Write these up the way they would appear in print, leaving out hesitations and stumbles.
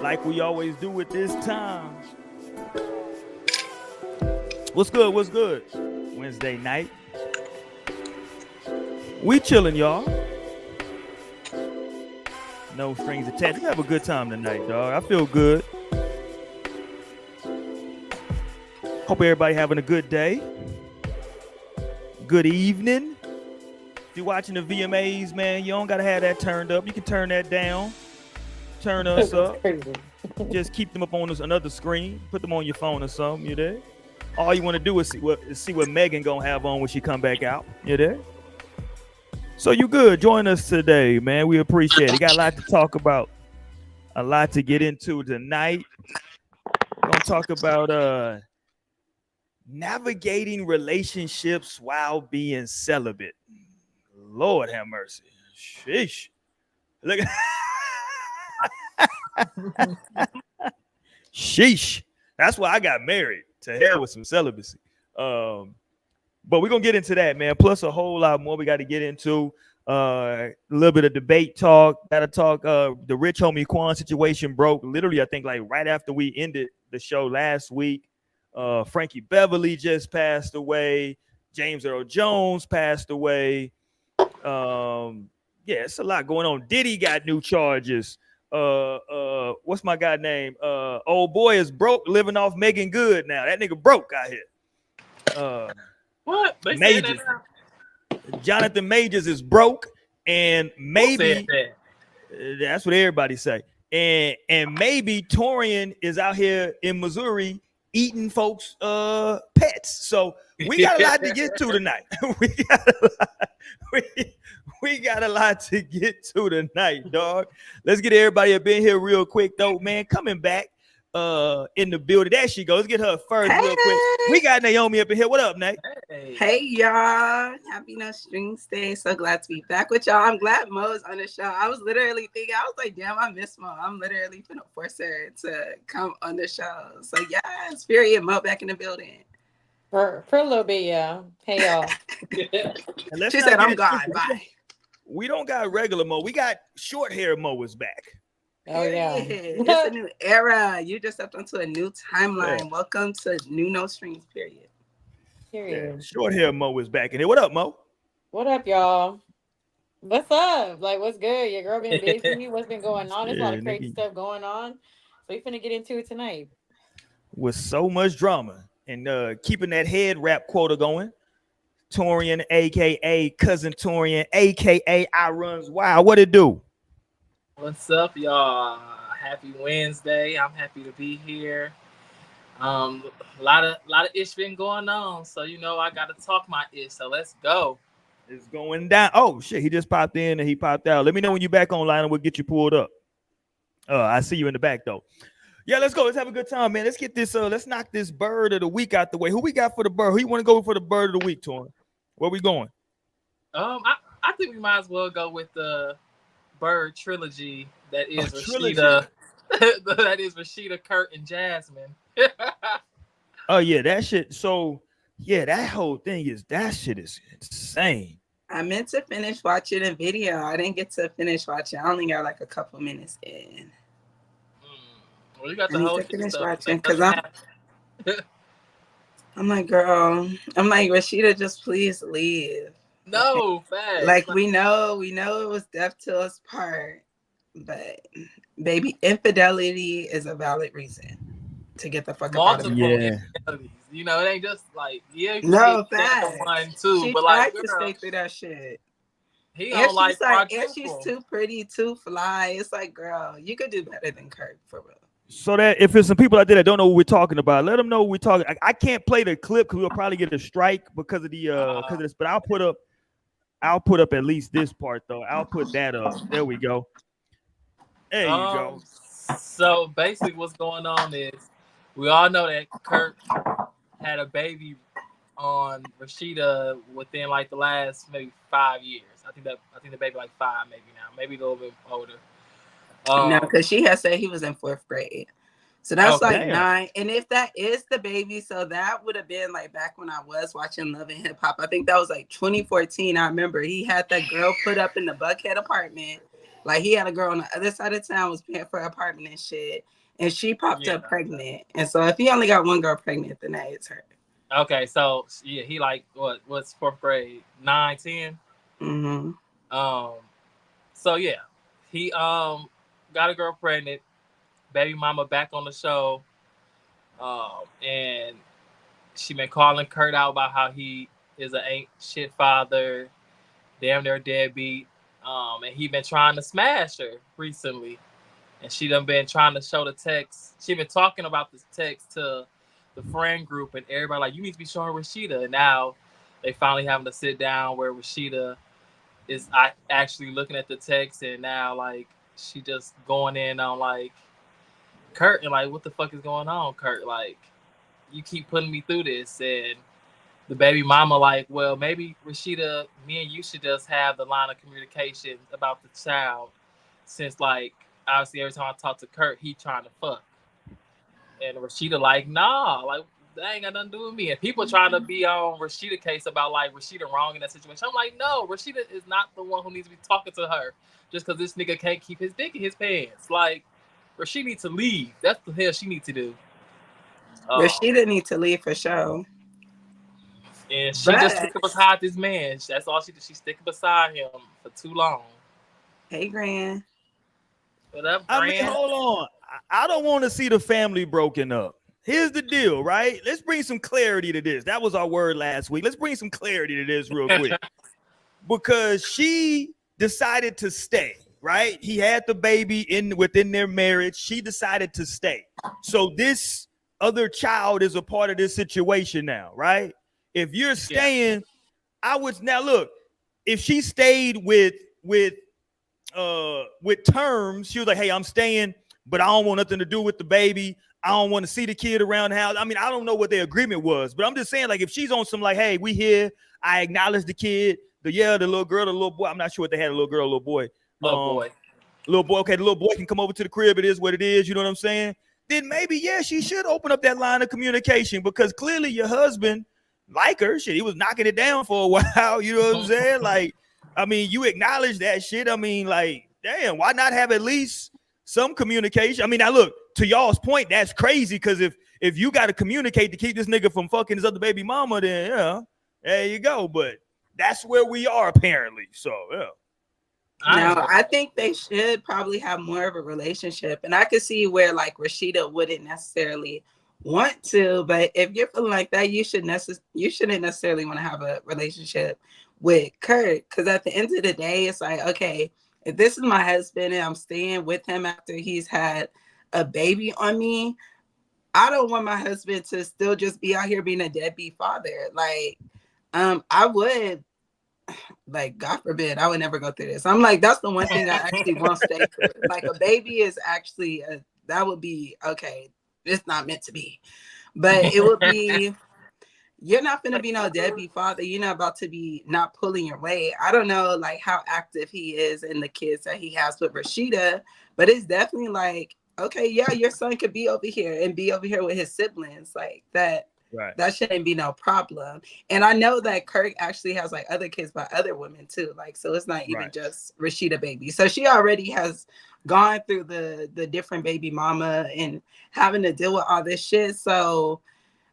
like we always do at this time. What's good? What's good? Wednesday night. We chilling, y'all. No strings attached. We have a good time tonight, dog. I feel good. Hope everybody having a good day. Good evening. If you're watching the VMAs, man, you don't gotta have that turned up. You can turn that down. Turn us up. Just keep them up on another screen. Put them on your phone or something. You there? All you want to do is see what Megan gonna have on when she come back out. You there? So you good? Join us today, man. We appreciate it. Got a lot to talk about, a lot to get into tonight. We're gonna talk about navigating relationships while being celibate. Lord have mercy. Sheesh. Look at sheesh. That's why I got married. To hell with some celibacy. But we're gonna get into that, man. Plus a whole lot more we got to get into. A little bit of debate talk. Gotta talk. The Rich Homie Quan situation broke literally, I think, like right after we ended the show last week. Frankie Beverly just passed away. James Earl Jones passed away. Yeah, it's a lot going on. Diddy got new charges. What's my guy name? Old boy is broke, living off Megan Good now. That nigga broke out here. What? They Majors. Jonathan Majors is broke, and maybe that's what everybody say. And maybe Torian is out here in Missouri eating folks' pets. So we got a lot to get to tonight. We got a lot to get to tonight, dog. Let's get everybody up in here real quick, though, man. Coming back in the building. There she goes. Let's get her first real quick. We got Naomi up in here. What up, Nate? Hey, y'all. Happy No Strings Day. So glad to be back with y'all. I'm glad Mo's on the show. I was literally thinking, I was like, damn, I miss Mo. I'm literally gonna force her to come on the show. So yes, period. Mo back in the building. For a little bit, yeah. Hey, y'all. She said, I'm gone. Bye. We don't got regular Mo. We got short hair Mo is back. Oh, yeah. It's a new era. You just stepped onto a new timeline. Yeah. Welcome to New No Strings, period. Period. Yeah, short hair Mo is back in here. What up, Mo? What up, y'all? What's up? Like, what's good? Your girl been busy. What's been going on? There's a lot of crazy stuff going on. So we finna get into it tonight. With so much drama and keeping that head wrap quota going. Torian, aka Cousin Torian, aka I Runs Wild. What it do? What's up, y'all? Happy Wednesday. I'm happy to be here. A lot of ish been going on, so you know I gotta talk my ish. So let's go. It's going down. Oh shit, he just popped in and he popped out. Let me know when you're back online and we'll get you pulled up. I see you in the back though. Yeah, let's go. Let's have a good time, man. Let's get this. Let's knock this bird of the week out the way. Who we got for the bird? Who you want to go for the bird of the week, Torian? Where we going? I think we might as well go with the bird trilogy that is Rasheeda. That is Rasheeda, Kirk, and Jasmine. Oh yeah, that shit. So yeah, that whole thing that shit is insane. I meant to finish watching a video. I didn't get to finish watching. I only got like a couple minutes in. Well, you got the whole finish watching because I'm like, girl. I'm like, Rasheeda, just please leave. No, facts. Like we know it was death to us part, but baby, infidelity is a valid reason to get the fuck out of here. You know, it ain't just like no facts. One too, she but like to stay through that shit. He don't like and she's too pretty, too fly. It's like, girl, you could do better than Kirk for real. So that if there's some people out there that don't know what we're talking about, let them know what we're talking. I can't play the clip because we'll probably get a strike because of this. But I'll put up at least this part though. I'll put that up. There we go. There you go. So basically, what's going on is we all know that Kirk had a baby on Rasheeda within like the last maybe 5 years. I think the baby like 5 maybe now, maybe a little bit older. No, because she had said he was in 4th grade. So that's like 9. And if that is the baby, so that would have been like back when I was watching Love and Hiphop. I think that was like 2014. I remember he had that girl put up in the Buckhead apartment Like he had a girl on the other side of town was paying for an apartment and shit, and she popped up pregnant. And so if he only got one girl pregnant, then that is her. Okay, so yeah, he like what's fourth grade, 9, 10? Mm-hmm. So yeah, he got a girl pregnant, baby mama back on the show, and she been calling Kurt out about how he is an ain't shit father, damn near deadbeat, and he been trying to smash her recently, and she done been trying to show the text. She been talking about this text to the friend group, and everybody like, you need to be showing Rasheeda. And now they finally having to sit down where Rasheeda is actually looking at the text, and now like she just going in on like Kurt and like, what the fuck is going on, Kurt? Like, you keep putting me through this. And the baby mama like, well, maybe Rasheeda, me and you should just have the line of communication about the child, since like obviously every time I talk to Kurt, he trying to fuck. And Rasheeda like, nah, like that ain't got nothing to do with me. And people trying to be on Rasheeda case about like Rasheeda wrong in that situation. I'm like, no, Rasheeda is not the one who needs to be talking to her just because this nigga can't keep his dick in his pants. Like, Rasheeda needs to leave. That's the hell she needs to do. Rasheeda need to leave for sure. And she just sticking beside this man. That's all she did. She sticking beside him for too long. Hey, Gran. What up, Gran? I mean, hold on. I don't want to see the family broken up. Here's the deal, right? Let's bring some clarity to this. That was our word last week. Let's bring some clarity to this real quick. Because she decided to stay, right? He had the baby within their marriage. She decided to stay. So this other child is a part of this situation now, right? If you're staying, I would now look, if she stayed with terms, she was like, hey, I'm staying, but I don't want nothing to do with the baby. I don't want to see the kid around the house. I mean, I don't know what their agreement was, but I'm just saying, like, if she's on some like, hey, we here, I acknowledge the kid, the little girl, the little boy. I'm not sure what they had, a little girl, a little boy. Little boy. Okay, the little boy can come over to the crib. It is what it is. You know what I'm saying? Then maybe, she should open up that line of communication, because clearly your husband like her. Shit, he was knocking it down for a while. You know what I'm saying? Like, I mean, you acknowledge that shit. I mean, like, damn, why not have at least some communication? I mean, now look, to y'all's point, that's crazy, because if you got to communicate to keep this nigga from fucking his other baby mama, then there you go. But that's where we are apparently. So Now, I think they should probably have more of a relationship, and I could see where like Rasheeda wouldn't necessarily want to, but if you're feeling like that, you shouldn't necessarily want to have a relationship with Kurt, because at the end of the day, it's like, okay, if this is my husband and I'm staying with him after he's had a baby on me, I don't want my husband to still just be out here being a deadbeat father. Like, I would, like, God forbid, I would never go through this. I'm like, that's the one thing I actually won't stay through. Like, a baby is actually, that would be, okay, it's not meant to be. But it would be, you're not going to be no deadbeat father. You're not about to be not pulling your weight. I don't know, like, how active he is in the kids that he has with Rasheeda, but it's definitely like, okay, yeah, your son could be over here and be over here with his siblings. Like, that. Right. That shouldn't be no problem. And I know that Kirk actually has like other kids by other women too. Like, so it's not even just Rasheeda baby. So she already has gone through the different baby mama and having to deal with all this shit. So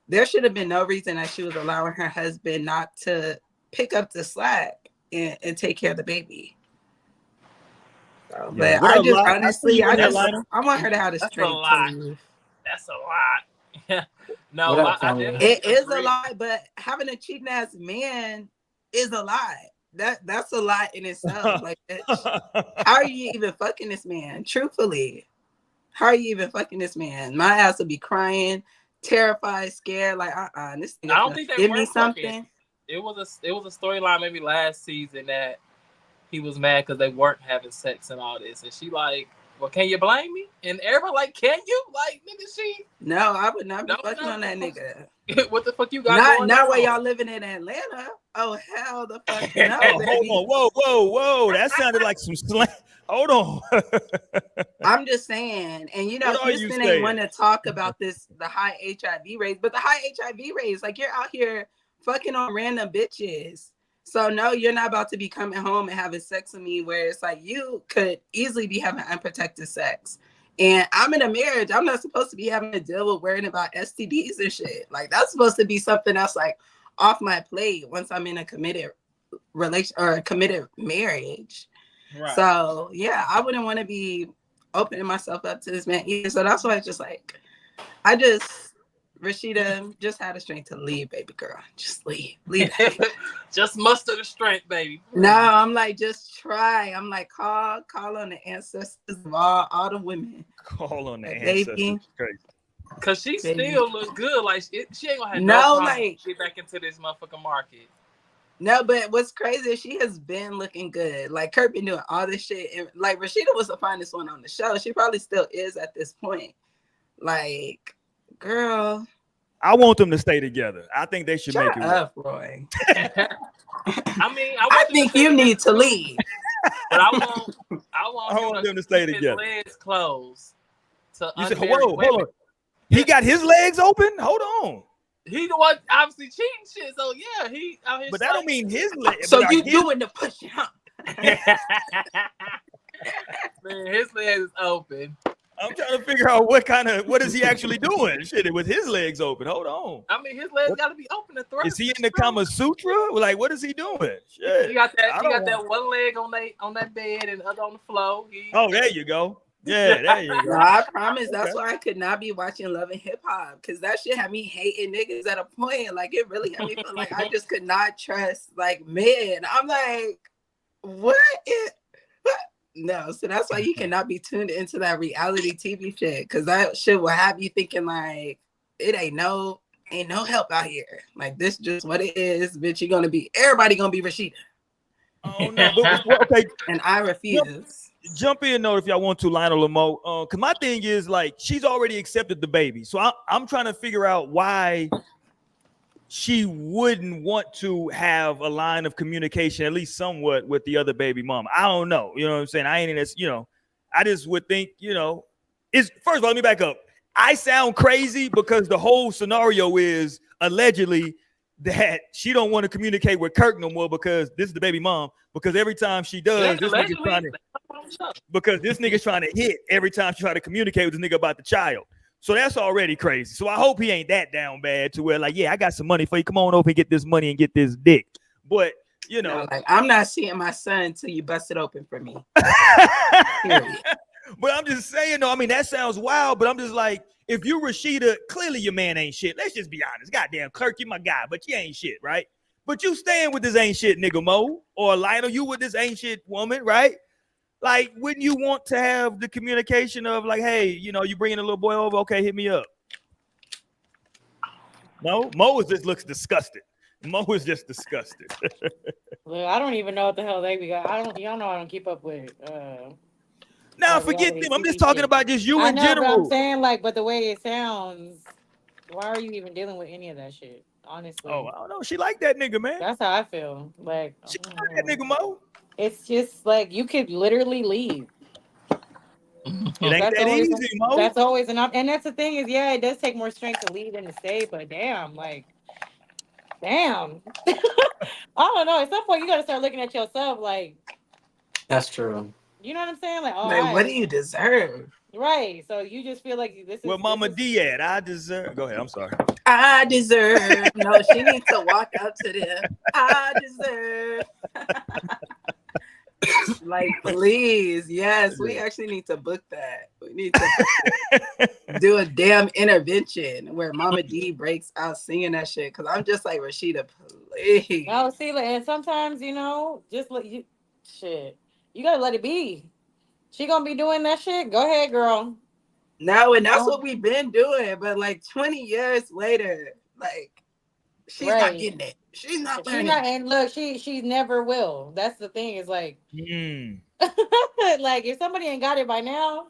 there should have been no reason that she was allowing her husband not to pick up the slack and take care of the baby. So, but I just honestly, I want her to have a straight to. That's a lot. No, it is a lot, but having a cheating ass man is a lot. That's a lot in itself. Like, how are you even fucking this man? Truthfully, how are you even fucking this man? My ass would be crying, terrified, scared. Like, this thing. I don't think they were something. It was a storyline maybe last season that he was mad because they weren't having sex and all this, and she like, well, can you blame me? And everybody like, can you? Like, nigga, she. No, I would not be fucking on that nigga. What the fuck you got? Not while y'all living in Atlanta. Oh, hell the fuck no. Hold on. Whoa. That sounded like some slang. Hold on. I'm just saying. And you know, Houston ain't want to talk about the high HIV rates, but the high HIV rates, like, you're out here fucking on random bitches So no, you're not about to be coming home and having sex with me where it's like you could easily be having unprotected sex. And I'm in a marriage. I'm not supposed to be having to deal with worrying about STDs and shit. Like that's supposed to be something that's like off my plate once I'm in a committed relation or a committed marriage. Right. So yeah, I wouldn't want to be opening myself up to this man either. So that's why it's just like Rasheeda just had the strength to leave, baby girl. Just leave. Just muster the strength, baby. No, I'm like, just try. I'm like, call on the ancestors of all the women. Call on the like, ancestors. Baby. Crazy. Cause she still looks good. Like she ain't gonna have no problem like get back into this motherfucking market. No, but what's crazy is she has been looking good. Like Kirk been doing all this shit, and like Rasheeda was the finest one on the show. She probably still is at this point. Like, girl. I want them to stay together. I think they should make it up, work. Roy. I think you need to leave. But I want them to stay together. His legs closed. You said, hold on. He got his legs open? Hold on. He the one obviously cheating shit. So yeah, he out here. But that don't mean his legs. So you doing the pushing, huh? Man, his legs is open. I'm trying to figure out what is he actually doing? Shit, with his legs open. Hold on. I mean, his legs got to be open to thrust. Is he in the Kama Sutra? Like, what is he doing? Shit. He got that one leg on that bed and the other on the floor. There you go. Yeah, there you go. No, I promise. That's why I could not be watching Love and Hiphop, because that shit had me hating niggas at a point. Like, it really had me feel like I just could not trust like men. I'm like, what? No, so that's why you cannot be tuned into that reality TV shit, because that shit will have you thinking like it ain't no help out here. Like, this just what it is, bitch. Everybody gonna be Rasheeda. Oh no, okay. And I refuse. Jump in though if y'all want to, Lionel Lamo. Cause my thing is like she's already accepted the baby, so I'm trying to figure out why she wouldn't want to have a line of communication, at least somewhat, with the other baby mom. I don't know. You know what I'm saying? I ain't in this, I just would think, it's first of all, let me back up. I sound crazy because the whole scenario is allegedly that she don't want to communicate with Kirk no more because this is the baby mom. Because every time she does, this nigga's trying to hit every time she try to communicate with this nigga about the child. So that's already crazy. So I hope he ain't that down bad to where like, yeah, I got some money for you. Come on over and get this money and get this dick. But no, like, I'm not seeing my son until you bust it open for me. But I'm just saying, though, I mean, that sounds wild, but I'm just like, if you Rasheeda, clearly your man ain't shit. Let's just be honest. Goddamn, Kirk, you my guy, but you ain't shit, right? But you staying with this ain't shit nigga Mo, or Lionel, you with this ain't shit woman, right? Like, wouldn't you want to have the communication of like, hey, you bringing a little boy over? Okay, hit me up. No, Mo just looks disgusted. Mo is just disgusted. Well, I don't even know what the hell they got. Y'all know I don't keep up with. Now forget them. I'm just talking about just you in general. But I'm saying but the way it sounds, why are you even dealing with any of that shit? Honestly. Oh, I don't know. She like that nigga, man. That's how I feel. Like she like that nigga Mo. It's just like you could literally leave. It ain't that easy, Mo. That's always enough. And that's the thing is, yeah, it does take more strength to leave than to stay, but damn. I don't know. At some point, you got to start looking at yourself like. That's true. You know what I'm saying? Like, what do you deserve? Right. So you just feel like this is. Well, Mama D at. I deserve. Go ahead. I'm sorry. I deserve. No, she needs to walk up to them. I deserve. Like, please. Yes, we actually need to book that. We need to do a damn intervention where Mama D breaks out singing that shit. Cause I'm just like, Rasheeda, please. No, see, and sometimes, just let you shit. You gotta let it be. She gonna be doing that shit. Go ahead, girl. No, and that's what we've been doing. But like 20 years later, like she's not getting it. She's not learning. And look, she never will. That's the thing. Is like, like if somebody ain't got it by now,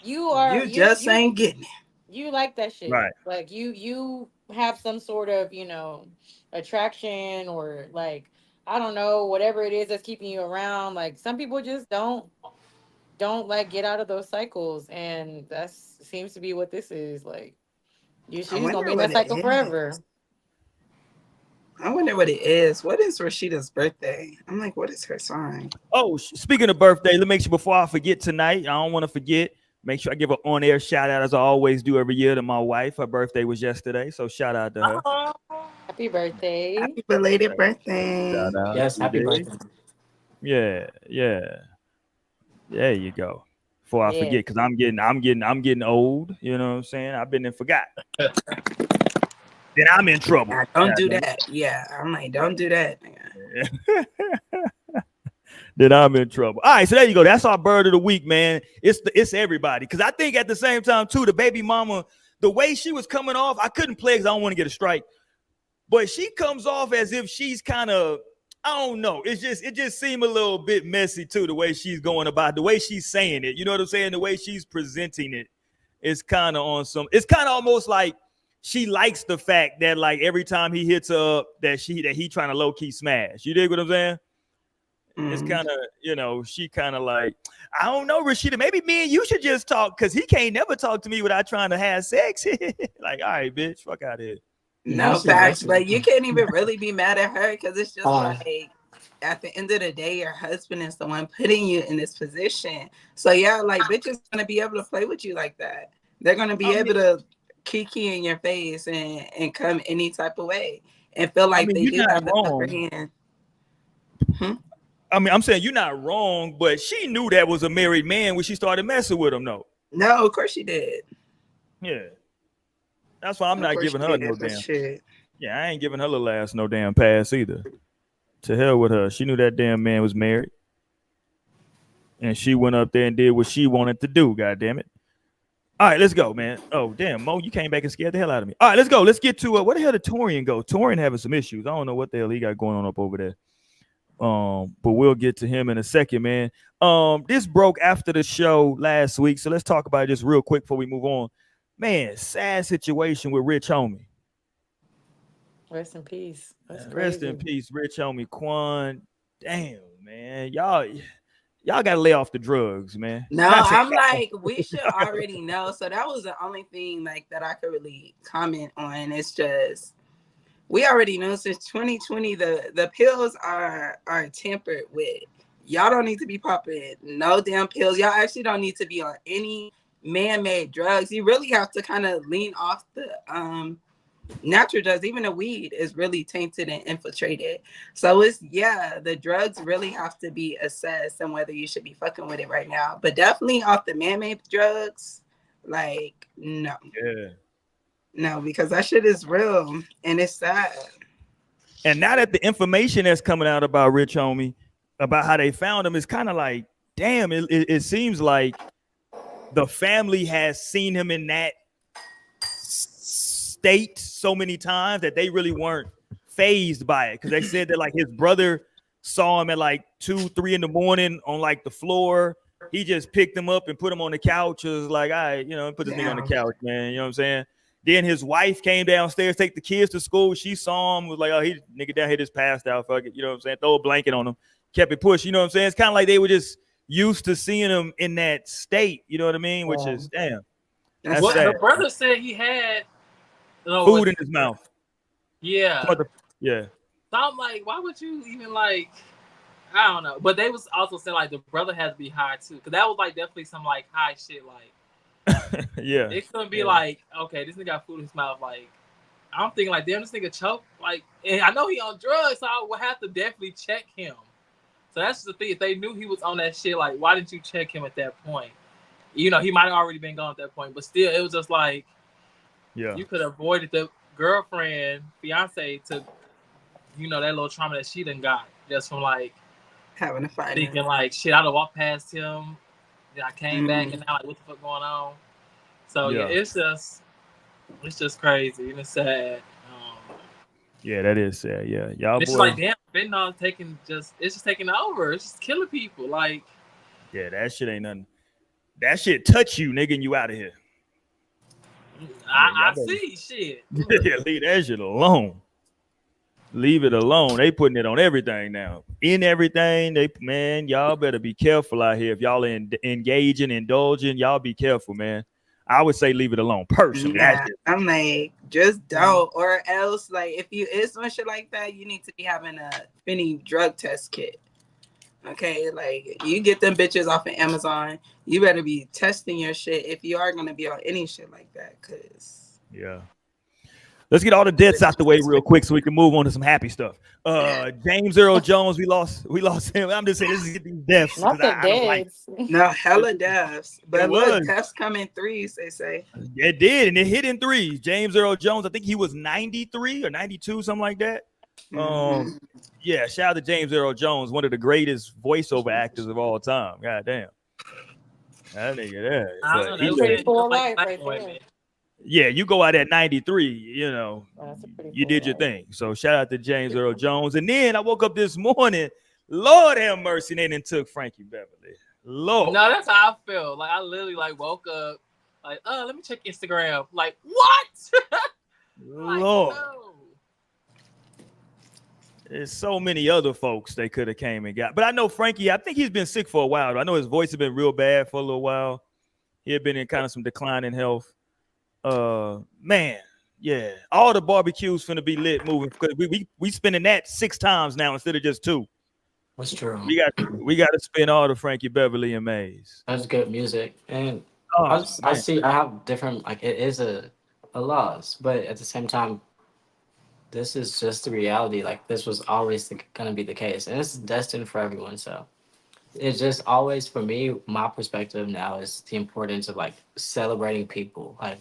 you ain't getting it. You like that shit, right? Like you have some sort of attraction or like. I don't know, whatever it is that's keeping you around. Like some people just don't like get out of those cycles, and that seems to be what this is. Like she's gonna be in that cycle forever. I wonder what it is. What is Rasheeda's birthday? I'm like, what is her sign? Oh, speaking of birthday, let me make sure before I forget tonight, I don't want to forget. Make sure I give an on-air shout out as I always do every year to my wife. Her birthday was yesterday, so shout out to her. Oh, Happy birthday. Happy belated birthday. Shout out. Yes, You happy dig? birthday. Yeah, yeah. There you go. Before I Yeah. forget, because I'm getting old. You know what I'm saying? I've been and forgot. Then I'm in trouble. Nah, don't do that. Yeah, I'm like, don't do that. Then I'm in trouble. All right, so there you go. That's our bird of the week, man. It's everybody. Because I think at the same time, too, the baby mama, the way she was coming off, I couldn't play because I don't want to get a strike. But she comes off as if she's kind of, I don't know. It just seemed a little bit messy, too, the way she's going about, the way she's saying it. You know what I'm saying? The way she's presenting it is kind of on some, it's kind of almost like she likes the fact that, like, every time he hits her up, that he trying to low-key smash. You dig what I'm saying? It's kind of, you know, she kind of like, I don't know, Rasheeda, maybe me and you should just talk because he can't never talk to me without trying to have sex. Like, all right, bitch, fuck out of here. No facts, but you can't even really be mad at her because it's just like, at the end of the day, your husband is the one putting you in this position. So yeah, like, bitches gonna be able to play with you like that. They're gonna be able to kiki in your face and come any type of way and feel like they do have the upper hand. I mean, I'm saying you're not wrong, but she knew that was a married man when she started messing with him, though. No, of course she did. Yeah. That's why I'm not giving her no damn. Shit. Yeah, I ain't giving her little ass no damn pass either. To hell with her. She knew that damn man was married. And she went up there and did what she wanted to do, goddamn it. All right, let's go, man. Oh, damn, Mo, you came back and scared the hell out of me. All right, let's go. Let's get to where the hell did Torian go? Torian having some issues. I don't know what the hell he got going on up over there. But we'll get to him in a second, man. This broke after the show last week, so let's talk about it just real quick before we move on. Man, sad situation with Rich Homie. Rest in peace. Rest in peace, Rich Homie Quan. Damn, man, y'all gotta lay off the drugs, man. No, I'm like, we should already know. So that was the only thing like that I could really comment on. It's just, we already know since 2020 the pills are tampered with. Y'all don't need to be popping no damn pills. Y'all actually don't need to be on any man-made drugs. You really have to kind of lean off the natural drugs. Even the weed is really tainted and infiltrated. So it's, yeah, the drugs really have to be assessed and whether you should be fucking with it right now. But definitely off the man-made drugs, like, no. Yeah. No, because that shit is real and it's sad. And now that the information that's coming out about Rich Homie, about how they found him, is kind of like, damn, it seems like the family has seen him in that state so many times that they really weren't fazed by it. Because they said that, like, his brother saw him at like 2-3 in the morning on like the floor. He just picked him up and put him on the couch. It was like, all right, put this nigga on the couch, man. You know what I'm saying? Then his wife came downstairs, take the kids to school. She saw him, was like, oh, he nigga down here just passed out. Fuck it. You know what I'm saying? Throw a blanket on him. Kept it pushed. You know what I'm saying? It's kind of like they were just used to seeing him in that state. You know what I mean? Which is, damn. That's what sad. The brother said he had food in his mouth. Yeah. Yeah. So I'm like, why would you even like, I don't know. But they was also saying like the brother had to be high too. Because that was like definitely some like high shit. Like, yeah, it couldn't be like, okay, this nigga got food in his mouth. Like, I'm thinking like, damn, this nigga choke. Like, and I know he on drugs, so I would have to definitely check him. So that's the thing. If they knew he was on that shit, like, why didn't you check him at that point? He might have already been gone at that point, but still, it was just like, yeah, you could have avoided the girlfriend, fiance, to, that little trauma that she done got just from like having a fight, thinking like, shit, I'd have walked past him. I came back and now like, what the fuck going on? So yeah, it's just crazy and it's sad. Yeah, that is sad. Yeah, y'all. It's like, damn, fentanyl it's just taking over. It's just killing people. Like, yeah, that shit ain't nothing. That shit touch you, nigga, and you out of here. I see shit. Yeah, leave that shit alone. Leave it alone. They putting it on everything now. In everything. Y'all better be careful out here. If y'all engaging, indulging, y'all be careful, man. I would say leave it alone personally. Yeah, That's it. I'm like, just don't, or else, like, if you is some shit like that, you need to be having a Finney drug test kit. Okay, like you get them bitches off of Amazon, you better be testing your shit if you are gonna be on any shit like that, cause Yeah. Let's get all the deaths out the way real quick so we can move on to some happy stuff. James Earl Jones, we lost him. I'm just saying, let's get these deaths Not because the I don't like deads. no hella deaths. But It look, was. deaths come in threes, they say. It did, and it hit in threes. James Earl Jones, I think he was 93 or 92, something like that. Mhm. Yeah, shout out to James Earl Jones, one of the greatest voiceover actors of all time. God damn. That nigga there. I don't But know. he That's was, Pretty full like life right women. there. yeah, you go out at 93, you know, That's a pretty you full did your life. thing. So shout out to James Earl Jones. And then I woke up this morning, Lord have mercy, they done took Frankie Beverly. Lord. No, that's how I feel. Like I literally like woke up, like, let me check Instagram. Like, what? Like, Lord. no. There's so many other folks they could have came and got. But I know Frankie, I think he's been sick for a while. I know his voice has been real bad for a little while. He had been in kind of some decline in health. Man, yeah. All the barbecues finna be lit moving because we spending that 6 times now instead of just 2. That's true. We got to spend all the Frankie Beverly and Mays. That's good music, and Oh, I see. I have different like it is a loss, but at the same time, this is just the reality. Like this was always gonna be the case, and it's destined for everyone. So it's just always for me. My perspective now is the importance of like celebrating people. Like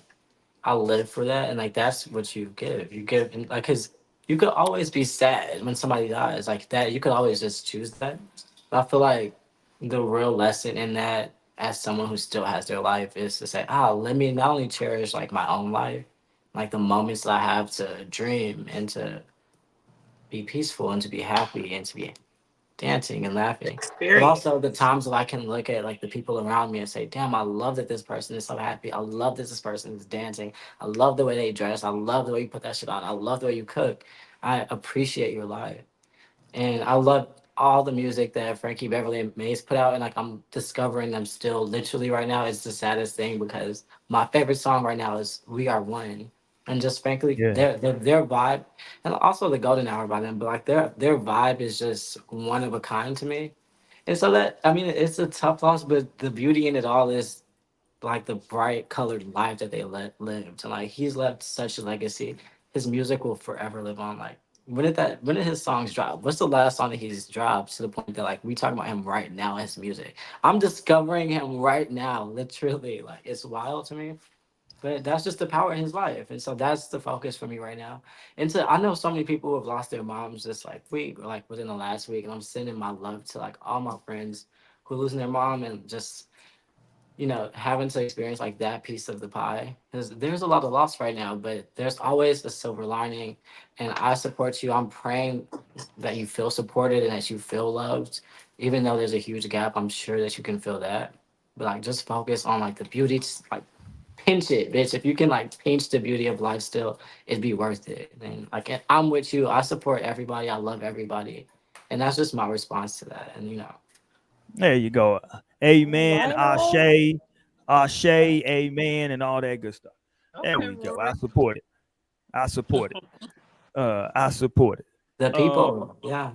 I live for that, and like that's what you give. You give, and like, cause you could always be sad when somebody dies, like that. You could always just choose that. But I feel like the real lesson in that, as someone who still has their life, is to say, let me not only cherish like my own life, like the moments that I have to dream and to be peaceful and to be happy and to be dancing and laughing. But Experience. also the times that I can look at like the people around me and say, damn, I love that this person is so happy. I love that this person is dancing. I love the way they dress. I love the way you put that shit on. I love the way you cook. I appreciate your life. And I love all the music that Frankie Beverly and Maze put out. And like I'm discovering them still literally right now. It's the saddest thing because my favorite song right now is We Are One. And just frankly, Yeah. their vibe, and also the Golden Hour by them, but like their vibe is just one of a kind to me. And so that I mean, it's a tough loss, but the beauty in it all is like the bright colored life that they lived, and like he's left such a legacy. His music will forever live on. Like when did his songs drop? What's the last song that he's dropped to the point that like we talk about him right now? His music, I'm discovering him right now, literally. Like it's wild to me. But that's just the power in his life. And so that's the focus for me right now. And so I know so many people who have lost their moms this like week or like within the last week. And I'm sending my love to like all my friends who are losing their mom and just, having to experience like that piece of the pie. Because there's a lot of loss right now, but there's always a silver lining. And I support you. I'm praying that you feel supported and that you feel loved. Even though there's a huge gap, I'm sure that you can feel that. But like just focus on like the beauty, like pinch it, bitch. If you can like pinch the beauty of life still, it'd be worth it. And like I'm with you. I support everybody. I love everybody. And that's just my response to that. And There you go. Amen. Lionel. Ashe, amen, and all that good stuff. There Okay, we go. Rory. I support it. I support it. I support it. the people, yeah.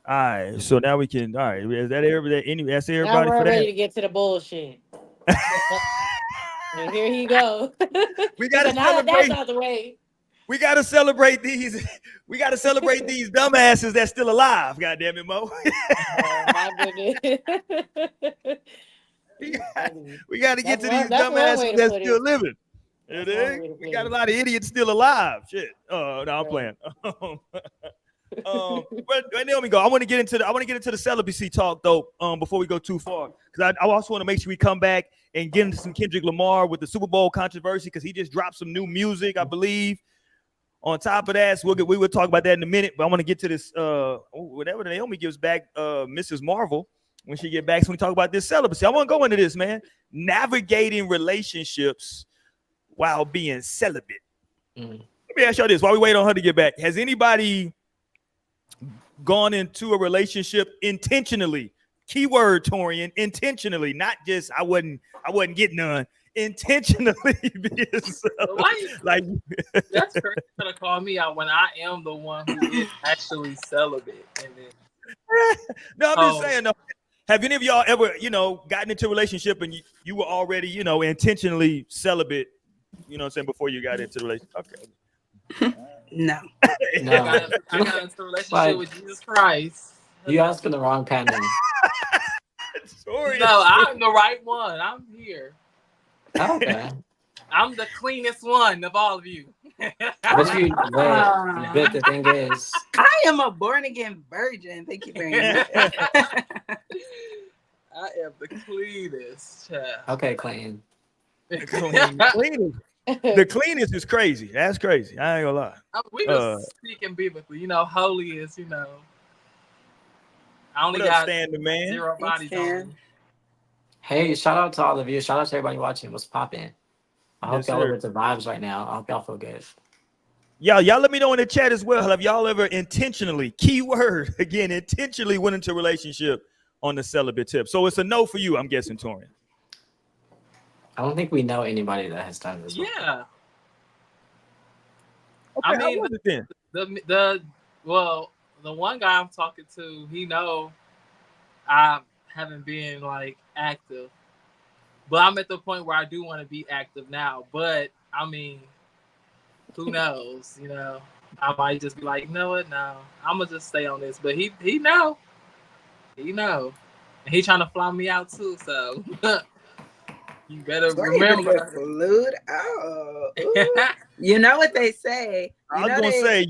All right. So now we can. All right. Is that everybody? That's Now everybody we're for ready that. to get to the bullshit. And here he go. We He gotta said, now that that's celebrate. out the way. We gotta celebrate these. We gotta celebrate these dumbasses that's still alive. God damn it, Mo. Oh my goodness. we gotta get to these That's one way dumbasses to that's put still it. living. That's one way to We put got a it. lot of idiots still alive. Shit. Oh no, I'm Right. playing. But let me go. I want to get into the celibacy talk though. Before we go too far, because I also want to make sure we come back and get into some Kendrick Lamar with the Super Bowl controversy because he just dropped some new music, I believe. On top of that, so we will talk about that in a minute. But I want to get to this. Whenever Naomi gives back Mrs. Marvel when she get back, so we talk about this celibacy. I want to go into this, man. Navigating relationships while being celibate. Mm. Let me ask y'all this: while we wait on her to get back, has anybody gone into a relationship intentionally? Keyword Torian, intentionally, not just I wasn't getting none. intentionally being celibate. Like That's crazy to call me out when I am the one who is actually celibate. And then, no, I'm just saying. No, have any of y'all ever, gotten into a relationship and you were already, intentionally celibate? You know what I'm saying, before you got into the relationship? Okay. No. No. I got into a relationship Like, with Jesus Christ. You asking the wrong pandem. Sorry. No, I'm the right one. I'm here. Okay. I'm the cleanest one of all of you. But the thing is, I am a born again virgin. Thank you very much. I am the cleanest child. okay, clean. The cleanest is crazy. That's crazy. I ain't gonna lie. We just speaking biblically. Holy is, I only What up, got Stan the man? 0 bodies on me. Hey, shout out to all of you. Shout out to everybody watching. What's poppin'? I hope y'all are with the vibes right now. I hope y'all feel good. Y'all let me know in the chat as well. Have y'all ever intentionally, keyword again, intentionally went into a relationship on the celibate tip? So it's a no for you, I'm guessing, Torian. I don't think we know anybody that has done this. Yeah. Okay, I mean, how was it then? The one guy I'm talking to, he know I haven't been like active, but I'm at the point where I do want to be active now. But I mean, who knows? I might just be like, you know what? No, I'm gonna just stay on this. But he know, and he trying to fly me out too. So you better remember. Flued out. You know what they say. I was gonna say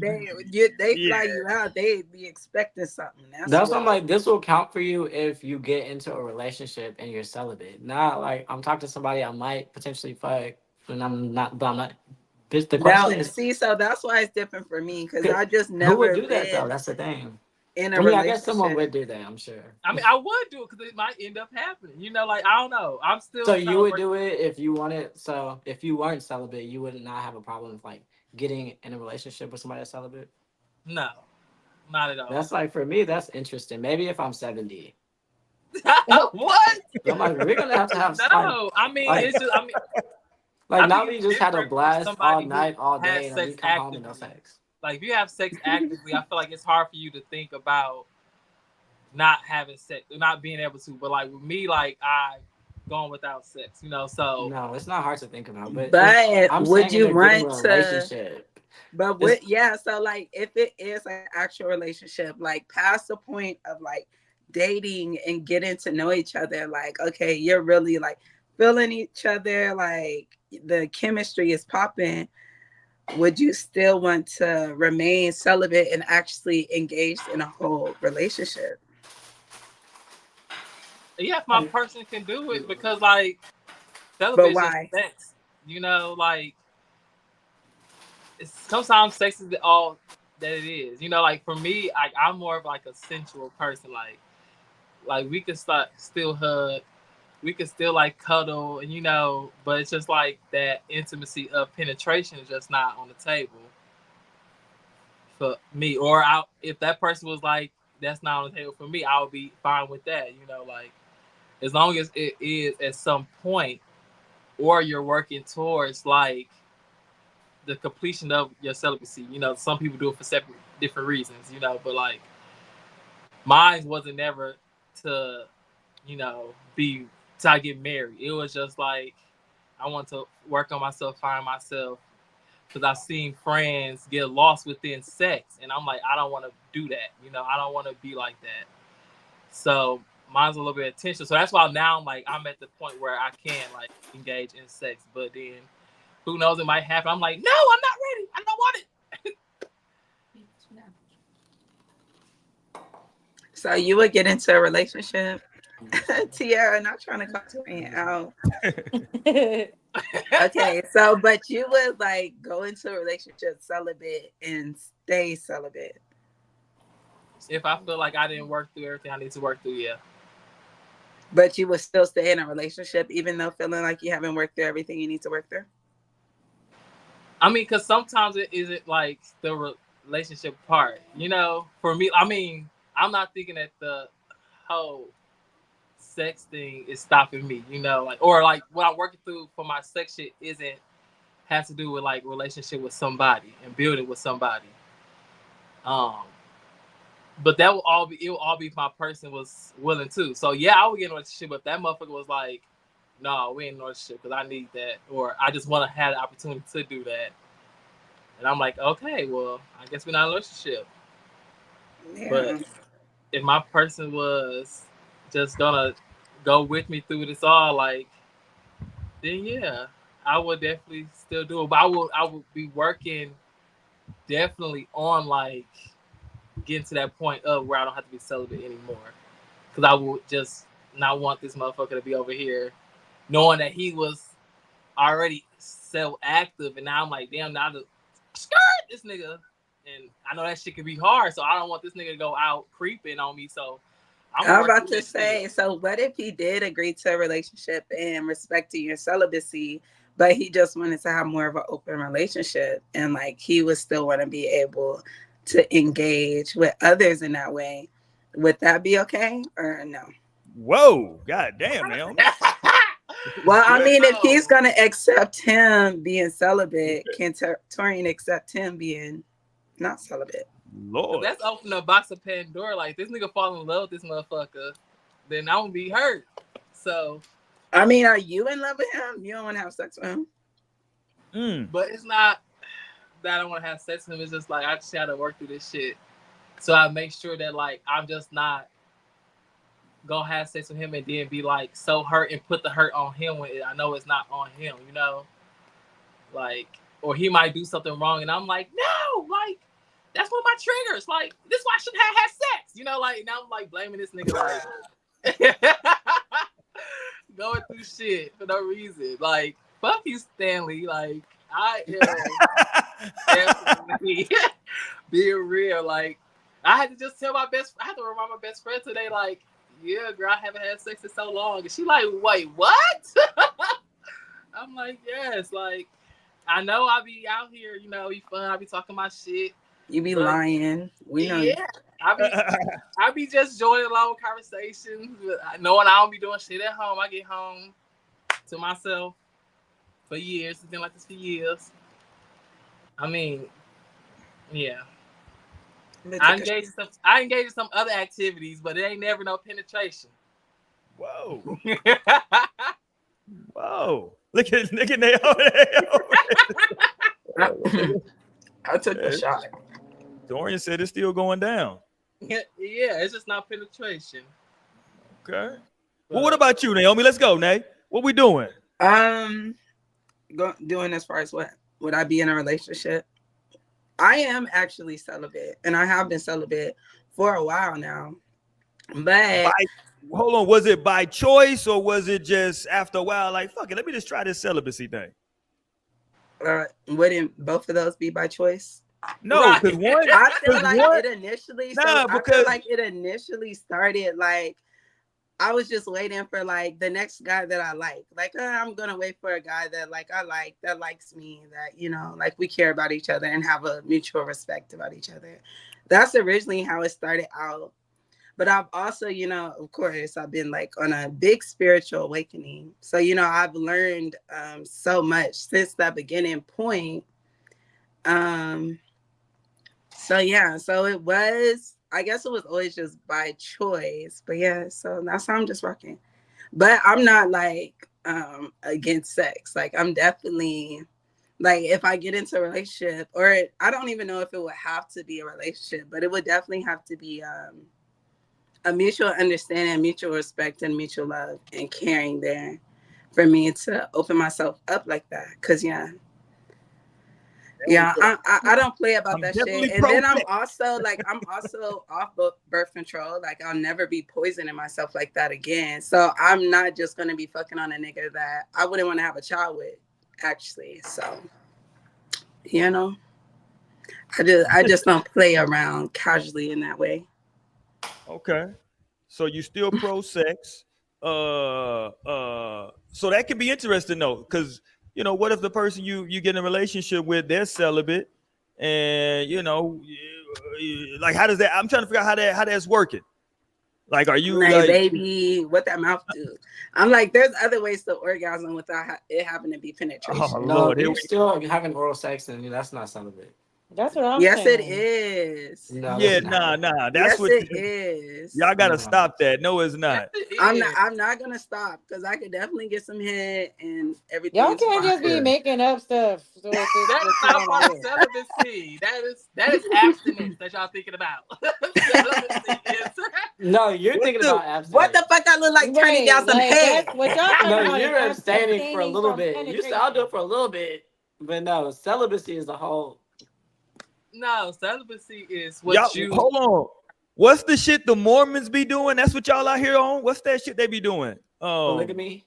they fly you out. They be expecting something. That's what I'm like. This will count for you if you get into a relationship and you're celibate. Not like I'm talking to somebody I might potentially fuck, and I'm not. But I'm not. The question is, see, so that's why it's different for me because I just never. Who would do that though? That's the thing. In a relationship, I guess someone would do that. I'm sure. I mean, I would do it because it might end up happening. I don't know. I'm still. So you would do it if you wanted. So if you weren't celibate, you would not have a problem with like getting in a relationship with somebody that's celibate. No, not at all. That's like for me. That's interesting. Maybe if I'm 70. What? I'm like, we're gonna have to have. No, I mean, it's just. I mean, like now we just had a blast all night, all day, and we come home with no sex. Like if you have sex actively, I feel like it's hard for you to think about not having sex, not being able to. But like with me, like I going without sex, So no, it's not hard to think about. But would you run to relationship? But so like if it is an actual relationship, like past the point of like dating and getting to know each other, like okay, you're really like feeling each other, like the chemistry is popping. Would you still want to remain celibate and actually engaged in a whole relationship? Yeah, if my person can do it, because like celibate is just sex, like sometimes sex is all that it is. Like for me, I'm more of like a sensual person. Like we could still hug, we could still like cuddle, and but it's just like that intimacy of penetration is just not on the table for me. Or if that person was like, that's not on the table for me, I would be fine with that. Like as long as it is at some point, or you're working towards like the completion of your celibacy. Some people do it for different reasons. But like mine wasn't never to, be till I get married. It was just like I want to work on myself, find myself, because I've seen friends get lost within sex, and I'm like, I don't want to do that. I don't want to be like that. So mine's a little bit of tension. So that's why now I'm at the point where I can like engage in sex, but then who knows, it might happen. I'm like, no, I'm not ready. I don't want it. So you would get into a relationship? Tiara, not trying to call Torian out. Okay, so but you would like go into a relationship celibate and stay celibate? If I feel like I didn't work through everything I need to work through, yeah. But you would still stay in a relationship even though feeling like you haven't worked through everything you need to work through? I mean, because sometimes it isn't like the relationship part. For me, I mean, I'm not thinking that the whole sex thing is stopping me, you know, like, or like what I'm working through for my sex shit has to do with like relationship with somebody and building with somebody. Um, but that it will all be if my person was willing to. So yeah, I would get in a relationship, but that motherfucker was like, no, we ain't in a relationship because I need that, or I just want to have the opportunity to do that. And I'm like, okay, well, I guess we're not in a relationship. Yeah. But if my person was just gonna go with me through this all, like, then yeah, I would definitely still do it. But I would be working definitely on like getting to that point of where I don't have to be celibate anymore. Because I would just not want this motherfucker to be over here knowing that he was already so active, and now I'm like, damn, now the skirt this nigga. And I know that shit can be hard, so I don't want this nigga to go out creeping on me. So I'm about to say, so what if he did agree to a relationship and respected your celibacy, but he just wanted to have more of an open relationship, and like he would still want to be able to engage with others in that way? Would that be okay or no? Whoa, god damn, man. Well, I mean, if he's gonna accept him being celibate, can Torian accept him being not celibate? Lord, that's opening a box of Pandora. Like, this nigga fall in love with this motherfucker, then I won't be hurt. So, I mean, are you in love with him? You don't want to have sex with him? But it's not that I don't want to have sex with him. It's just like I just had to work through this shit. So I make sure that like I'm just not gonna have sex with him and then be like so hurt and put the hurt on him when I know it's not on him, you know? Like, or he might do something wrong and I'm like, no, like that's one of my triggers. Like, this is why I shouldn't have had sex, you know? Like, now I'm like blaming this nigga, like going through shit for no reason. Like, fuck you, Stanley. Like, I am definitely being real. Like, I had to just tell I had to remind my best friend today, like, yeah, girl, I haven't had sex in so long. And she like, wait, what? I'm like, yes, like, I know I be out here, you know, be fun, I be talking my shit. You be lying. We know. Yeah, I be just joining long conversations, knowing I don't be doing shit at home. I get home to myself for years. It's been like this for years. I mean, yeah. I engage in some other activities, but it ain't never no penetration. Whoa. Whoa. Look at Naomi. I took the shot. Dorian said it's still going down. Yeah, it's just not penetration. Okay. Well, what about you, Naomi? Let's go, Nay. What we doing? Doing as far as what? Would I be in a relationship? I am actually celibate, and I have been celibate for a while now. But hold on, was it by choice or was it just after a while, like, fuck it, let me just try this celibacy thing? Wouldn't both of those be by choice? No, because one. I feel like it initially. I feel like it initially started like I was just waiting for like the next guy that I like. Like, I'm gonna wait for a guy that like I like, that likes me, that, you know, like we care about each other and have a mutual respect about each other. That's originally how it started out. But I've also, you know, of course, I've been like on a big spiritual awakening. So, you know, I've learned so much since that beginning point. So yeah, so it was, I guess it was always just by choice. But yeah, so that's how I'm just rocking. But I'm not like against sex. Like, I'm definitely like, if I get into a relationship, or I don't even know if it would have to be a relationship, but it would definitely have to be a mutual understanding, mutual respect, and mutual love and caring there for me to open myself up like that. Cause yeah, I don't play about that shit. And then I'm also off birth control. Like, I'll never be poisoning myself like that again. So I'm not just gonna be fucking on a nigga that I wouldn't want to have a child with, actually. So, you know, I just don't play around casually in that way. Okay. So you still pro sex. So that could be interesting though, because you know, what if the person you get in a relationship with, they're celibate, and you know, like, how does that? I'm trying to figure out how that's working. Like, are I'm you like, like? baby, what that mouth do? I'm like, there's other ways to orgasm without it having to be Oh penetration. No, Lord, if here you we. still having oral sex, then that's not celibate. That's what I'm Yes, it saying. is. No, Yeah, that's nah, not. nah. That's Yes, what it is. y'all gotta No. stop that. No, it's Yes, not. it I'm is. not. I'm not gonna stop because I could definitely get some head and everything Y'all is can't just be Yeah. fine. making up stuff. So if it's That what is you not part of want to celibacy. That is abstinence that y'all thinking about. Celibacy is. No, you're What's thinking the about What abstinence. the fuck? I look like do. turning down Right, some like head. that's what y'all talking No, about is you're abstaining for a abstaining little from bit. You said I'll do penetration. it for a little bit, but no, celibacy is the whole. No, celibacy is Y'all what you. hold on. What's the shit the Mormons be doing? That's what y'all out here on. What's that shit they be doing? Polygamy.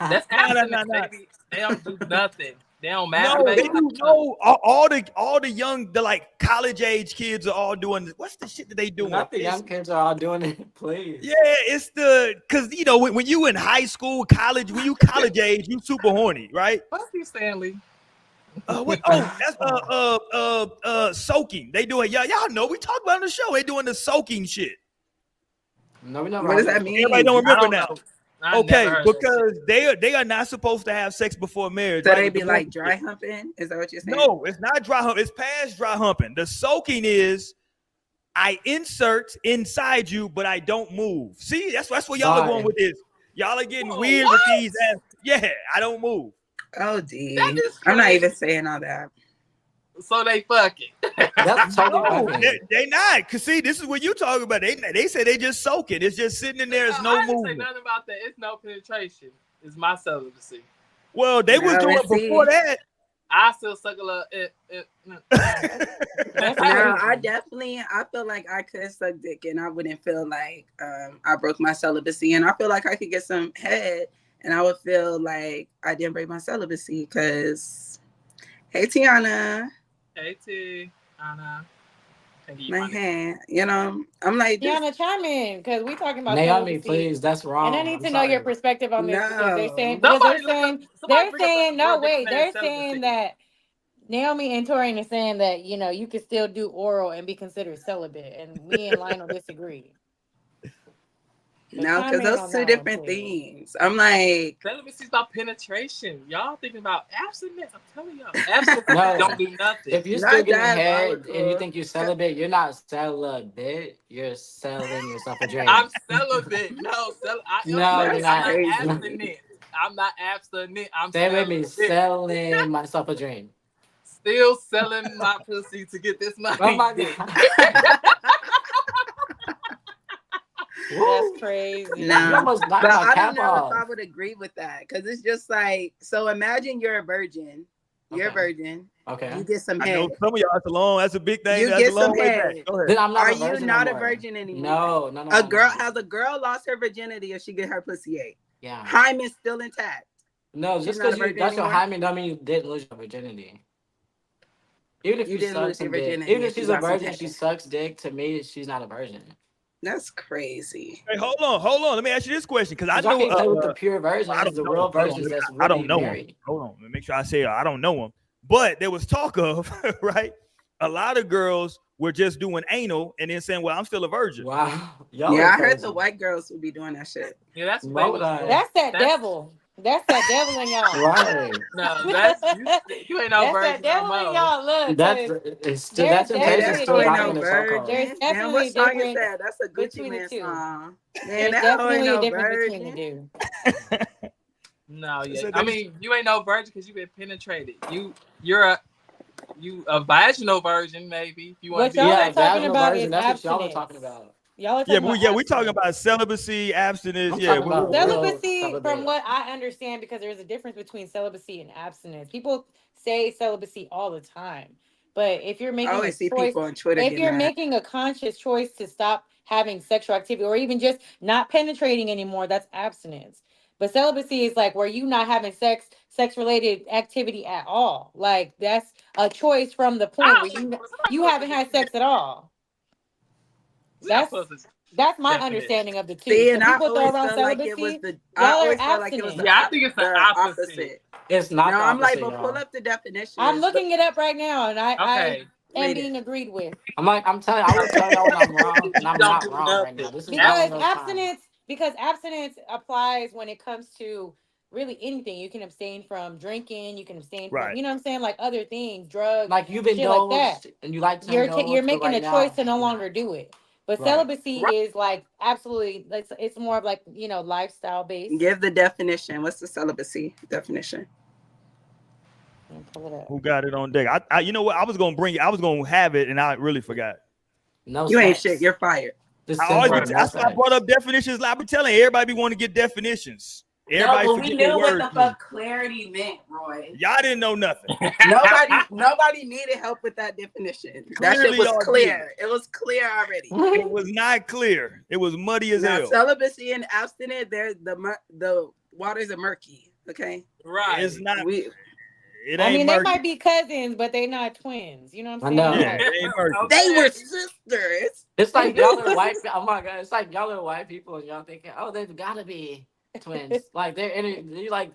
That's Nah, nah, abstinence, nah, nah. baby. They don't do nothing. They don't No, they masturbate. do. No, all the young, the like college age kids are all doing. What's the shit that they doing? Not the It's, young kids are all doing it, please. yeah, it's the because you know when you in high school, college, when you college age, you super horny, right? Fuck you, Stanley. What? Oh, that's soaking. They do it. Y'all know we talked about it on the show. They doing the soaking shit. No, we never What does heard that of it. Everybody don't mean? I remember don't now. know. I never Okay, heard that shit. because they are not supposed to have sex before marriage, So right? they With the be like Mormon dry shit. humping? Is that what you're saying? No, it's not dry hump. It's past dry humping. The soaking is I insert inside you, but I don't move. See, that's where y'all are going Why? with this. Y'all are getting Whoa, weird with what? these. Yeah, I don't move. Oh, That D. is I'm not crazy. even saying all that. So they fucking. That's totally No, fucking. they not. Cause see, this is what you talking about. They say they just soaking. It's just sitting in there. It's no I didn't say movement. nothing about that. It's no penetration. It's my celibacy. Well, they was No, doing and before see, that. I still suck a little. That's no, crazy. I feel like I could suck dick and I wouldn't feel like I broke my celibacy. And I feel like I could get some head and I would feel like I didn't break my celibacy because, hey, Tiana, Hey T, Anna. my hand, you know, I'm like, this, Tiana, chime in because we talking about Naomi, celibacy. please, that's And I wrong. need I'm to know your sorry. perspective on this because no. Somebody look up. Somebody they're bring up saying the no real wait, dictionary of they're saying celibacy. that Naomi and Torian are saying that you can still do oral and be considered celibate, and me and Lionel disagree. So No, chime because in those on two that one, different please. things. I'm like, Celibacy is about penetration. Y'all thinking about abstinence. I'm telling y'all, abstinence No, don't do nothing. if you're still not getting head and you diabolical. think you're celibate, you're not celibate. You're selling yourself a dream. I'm celibate. No, No, you're That's I'm not not. crazy. abstinent. I'm not abstinent. I'm Stay with me. celibate. Selling myself a dream. Still selling my pussy to get this Oh money. my god. That's Woo. crazy. You No, almost knocked but my I don't cap know if I off. would agree with that because it's just like, so imagine you're a virgin. You're a Okay. virgin. Okay. You get some I know head. some of y'all. That's a big thing. You That's a get some long way back. head. Go ahead. Then I'm not Are a you virgin no not a more. virgin anymore? No, no, no. A no, girl no. has a girl lost her virginity if she get her pussy ate. Yeah. Hymen's still intact. No, She's just not a because you virgin got your anymore. hymen don't mean you didn't lose your virginity. Even if You you didn't suck lose your some dick. virginity Even if if you she's a got some virgin, head. she sucks dick. To me, she's not a virgin. That's crazy. Hey, hold on. Let me ask you this question because I Because y'all know. can't play with the pure Well, I virgins, don't the know him. real Hold on. virgins that's I really don't know him. married. Hold on. Let me make sure I say I don't know him. But there was talk of, right? A lot of girls were just doing anal and then saying, well, I'm still a virgin. Wow. Y'all Yeah, are I heard crazy. the white girls would be doing that shit. Yeah, that's Why way would what's I? going. That's that devil. That's that devil in y'all. Right. No, that's That's you ain't no virgin that no devil in more. y'all. Look, That's 'cause it's to that there's Hey, temptation that definitely is a still hoe ain't no knocking difference. the chokehold. There's virgin. Damn, what definitely a song is difference that? That's a Gucci between the Man two. song. Man, There's that hoe ain't definitely a no difference between the virgin. two. No, yeah. So I they- mean, you ain't no virgin because you've been penetrated. You're a vaginal virgin maybe if you want What to be y'all Yeah, are technical. talking vaginal about version. is That's what y'all were talking abstinence. about. Y'all are yeah, talking about we talking abstinence. about celibacy, abstinence. I'm Yeah, talking about real Celibacy, from celibate. what I understand, because there's a difference between celibacy and abstinence. People say celibacy all the time, but if you're I making a always see choice, people on Twitter if get you're mad. making a conscious choice to stop having sexual activity or even just not penetrating anymore, that's abstinence. But celibacy is like where you not having sex related activity at all. Like that's a choice from the point where Somebody you post the haven't had dictionary. sex at all. We gotta That's post this that's my definition. understanding of the two. See, So and I people throw always around felt like it was celibacy. the. I Y'all are always felt like it was abstinent. Yeah, I think it's the the opposite. opposite. It's not No, the I'm like, opposite, but pull y'all. up the definition. I'm looking it up right now, and I Okay, and Read being it. agreed with. I'm telling you, I will tell y'all when I'm wrong, and I'm Don't not do wrong right nothing. now. This is one Because of those times. abstinence applies when it comes to really anything. You can abstain from drinking, you can abstain from, Right. you know what I'm saying, like other things, drugs, Like you've shit like that. indulged, and you like to You're indulge, but making right a choice now, to no you're longer not. do it. But Right. celibacy is like absolutely, it's more of like, you know, lifestyle based. Give the definition. What's the celibacy definition? Pull it up. Who got it on deck? I you know what? I was gonna have it, and I really forgot. No You ain't sex. shit. You're fired. Just I always simple, be, no that's why I sex. brought up definitions. Like I be telling everybody want to get definitions. No, Everybody but we forget knew what what words the fuck mean. clarity meant, Roy. Y'all didn't know nothing. Nobody needed help with that definition. That shit Clearly was y'all clear. It was clear already. It was not clear. It was muddy as Now, hell. celibacy and abstinence, the waters are murky. Okay, Right. It's not. we It I ain't mean, they murky. might be cousins, but they not twins. You know what I I'm know. saying? Yeah, Like, it ain't murky. they were sisters. It's like y'all are white. Oh my god! It's like y'all are white people, and y'all thinking, oh, they've got to be twins. Like you like,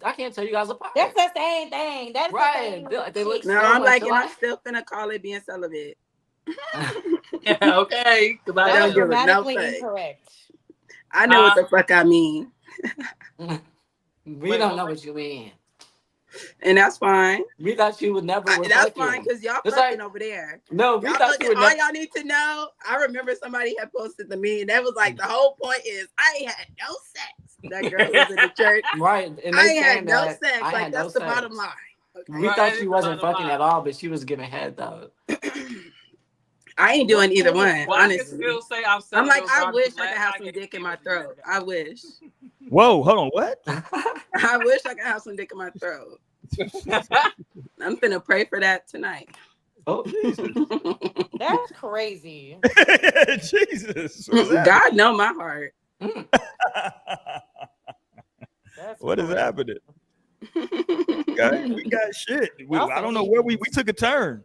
I can't tell you guys apart. that's the same thing. That's Right. the same. They look No, so I'm much like, and I'm alike. still finna call it being celibate. Yeah, okay. I That don't was give a no grammatically fuck. incorrect. I know what the fuck I mean, We don't know what you mean. and that's fine. We thought you would never. That's fine because y'all It's fucking like- over there. No, we Y'all thought fucking, you would all never. y'all need to know. I remember somebody had posted to me, and that was like the whole point is I ain't had no sex. That girl was in the church. Right, and I they ain't saying had no that sex. I Like had that's no the bottom sex. line. Okay. We Right, thought that's she the wasn't bottom fucking line. at all, but she was giving head though. I ain't doing either one, Well, I can honestly. still say I'm I'm like, I regardless wish of I could last have night some getting dick in my killed with you. throat. I wish. Whoa, hold on. What? I wish I could have some dick in my throat. I'm finna pray for that tonight. Oh, Jesus. That's crazy. Jesus. What's happening? God know my heart. That's What is crazy. happening? Okay, we got shit. I don't know where we took a turn.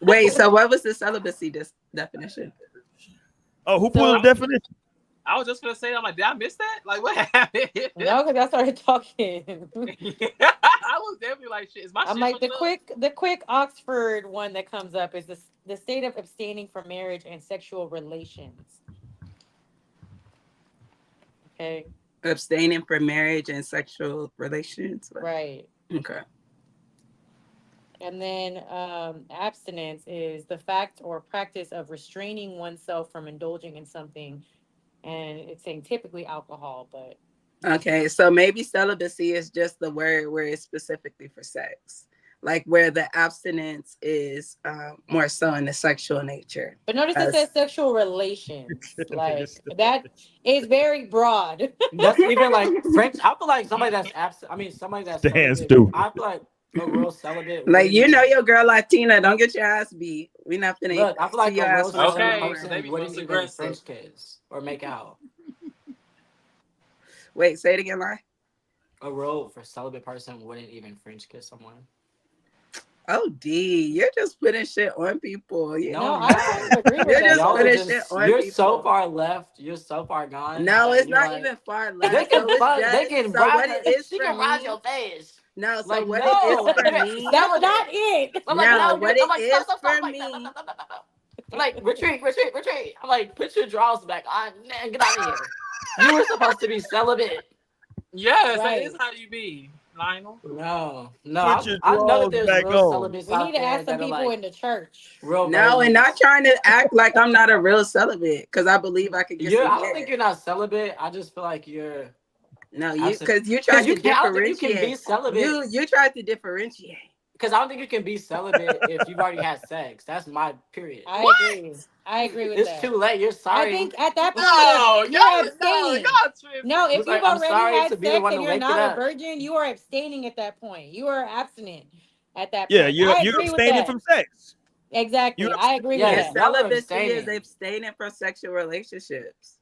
Wait, so what was the celibacy definition? Oh, who pulled the definition? I was just gonna say, I'm like, did I miss that? Like, what happened? No, because I started talking. I was definitely like, shit. Is my I'm shit like fucking up? the quick Oxford one that comes up is the state of abstaining from marriage and sexual relations. Okay. Abstaining from marriage and sexual relations. Right. Okay. And then abstinence is the fact or practice of restraining oneself from indulging in something. And it's saying typically alcohol, but. Okay, so maybe celibacy is just the word where it's specifically for sex. Like where the abstinence is more so in the sexual nature. But notice it says sexual relations. Like that is very broad. that's even like French. I feel like somebody that's absent. I mean, somebody that's Damn celibate. stupid. I feel like a real celibate. Like, you wouldn't know even- your girl Latina, don't get your ass beat. We not finna Look, I feel like see your a real ass for celibate Okay, anymore. so they person be wouldn't most even aggressive. French kiss or make out. Wait, say it again, Lai. A real celibate person wouldn't even French kiss someone. Oh, D, you're just putting shit on people. You No, No, I'm I not. kind of agree with You're that. just Y'all putting are shit just, on you're people. so far left. You're so far gone. No, that it's you're not like- even far They left. can So it's fuck. just, They can so ride. what it is She for can ride me. your face. No, so Like, what no. it is for me. That's not it. I'm like, No, no, what I'm like, it stop, is stop, stop. for I'm like, me. no. I'm like, retreat. I'm like, put your drawers back. Man, get out of here. You were supposed to be celibate. Yes, Right. that is how you be, Lionel. No. Put your I know that drawers there's back real on. celibates We out need to there ask some that are people like in the church. real No, and virgins. not trying to act like I'm not a real celibate because I believe I could get I some don't head. think you're not celibate. I just feel like you're. No, you Absent. because you tried to I don't think you can be differentiate. celibate. You tried to differentiate. Because I don't think you can be celibate if you've already had sex. That's my period. I agree. I agree with It's that. too late. You're sorry. I think at that point No, you're abstaining. No, if It's you've like, I'm already sorry had to be the sex one and to you're wake it not a up. virgin, you are abstaining at that point. You are abstinent at that point. Yeah, I you're agree with abstaining that. from sex. Exactly. You're I agree Yes, with that. y'all are Celibacy is abstaining. abstaining from sexual relationships.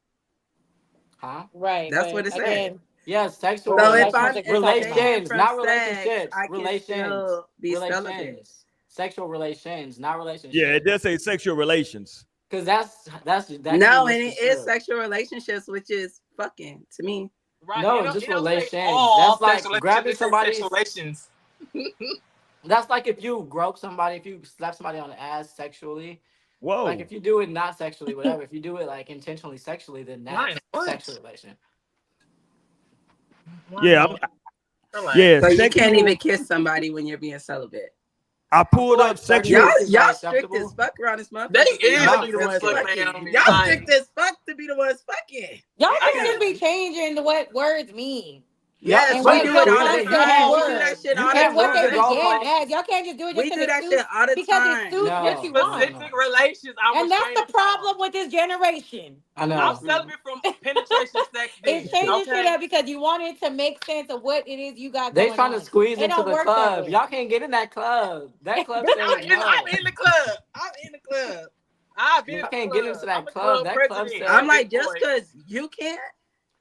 Huh? Right. That's but what it said. again, Yeah, sexual So Well, if I'm that's what we're talking about. relations, from not sex, relationships. I can Relations. still be celibate. Relations. Sexual relations, not relationships. Yeah, it does say sexual relations. Because that's that No, can and be it is misconstrued. sexual relationships, which is fucking to me. Right. No, it just don't say relations. all That's like sexual grabbing relationships, it says somebody's. sexual relations. That's like if you grope somebody, if you slap somebody on the ass sexually. Like Whoa. if you do it not sexually, whatever. If you do it like intentionally sexually, then Why that's in a what? sexual relation. Why Yeah, in what? Relax. yeah, So you can't sexual. even kiss somebody when you're being celibate. I I feel pulled like up certain Y'all, sexual. things y'all are strict as acceptable. fuck around this motherfucker. They So is y'all Not be be the ones really. fucking fucking. on me. Y'all Like, strict as fuck to be the ones fucking. Y'all can just Damn. be changing the what words mean Yeah, Yes, and we but what do you it your all can't the do content you has time. We can't do that words shit you all the and can't what move they the time. began goalposts. as. Y'all can't just do it just We because do it that shit suits all the because it time. suits what No, you no, want. no. specific relations, I'm And that's the restraining from. problem with this generation. I I'm know. celibate from penetration sex It's then, changing shit okay? up because you want it to make sense of what it is you got They going trying to on. squeeze It into don't the work that club. way. Y'all can't get in that club. That club Bitch, said I'm no. in the club. I'm in the club. I've been in Y'all the can't get into club. I'm that the club. club That club president I'm said at this like, just point. because you can't,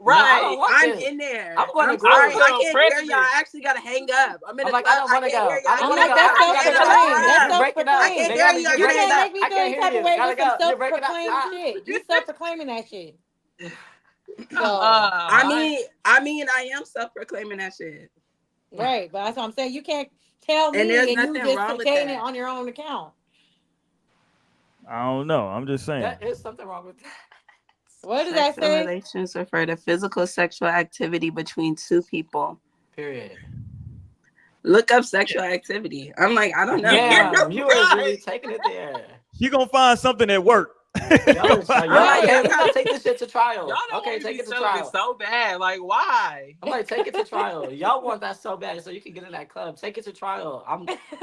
no. I Right. don't want I'm this. in there. I'm going to I'm I'm the sorry, grow. I club can't hear y'all. president. I actually gotta hang up. I'm in I'm the like, I club. don't I want to can't hear go. y'all. I don't I'm want to Anyway, like, go. that's I I can't gotta answer the go. self-proclaimed. That's You club. breaking I up. can't self-proclaimed. They hear got me y'all. You breaking can't up. make me I feel can't any hear type of you. way Gotta with some go. You're breaking up. self-proclaimed shit. You self-proclaiming that shit. So, I I am self-proclaiming that shit. right. But that's what I'm saying. You can't tell And there's me and you nothing just wrong with saying it that. on your own account. I don't know. I'm just saying. That is something wrong with that. What does that Sexual say? relations refer to physical sexual activity between two people. Period. Look up sexual activity. I'm like, I don't know. Damn, you is right. really taking it there. She gonna find something at work. Y'all is I'm like, okay. that's We how. gotta take this shit to Y'all trial. don't want Okay, me to take be it to celibate trial. so bad. Like, why? I'm like, take it to trial. Y'all want that so bad, so you can get in that club. Take it to trial.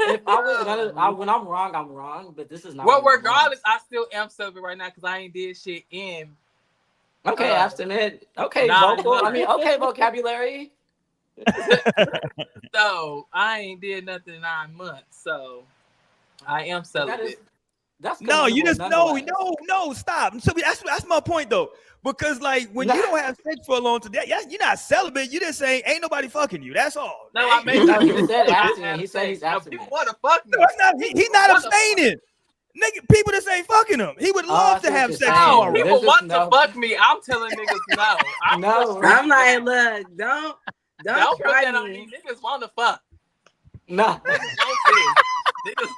If I was when I'm wrong, I'm wrong. But this is not Well, one of the regardless, ones. I still am celibate right now because I ain't did shit in Okay, uh abstinent. Okay, 9 vocal. I months. mean, okay, vocabulary. So I ain't did nothing in 9 months. So I am But that is celibate. that's No, you commendable just no, nonetheless. no, no. Stop. So that's my point though. Because like when No, you don't have sex for a long time, you're not celibate. You just saying ain't nobody fucking you. That's all. No, I made no, sure he people said knew I abstinent. had He a said sex. he's Now, people abstinent. want to fuck No, me. it's not. He's not What the fuck? abstaining. Nigga, people just ain't fucking him. He would Oh, I love to see what have you're sex No, saying. tomorrow. There's people just want to no, fuck me. I'm telling niggas no. I'm pushing no, I'm it like, back. look, don't Don't put try that on me. me. Niggas want to fuck. no. Niggas want this.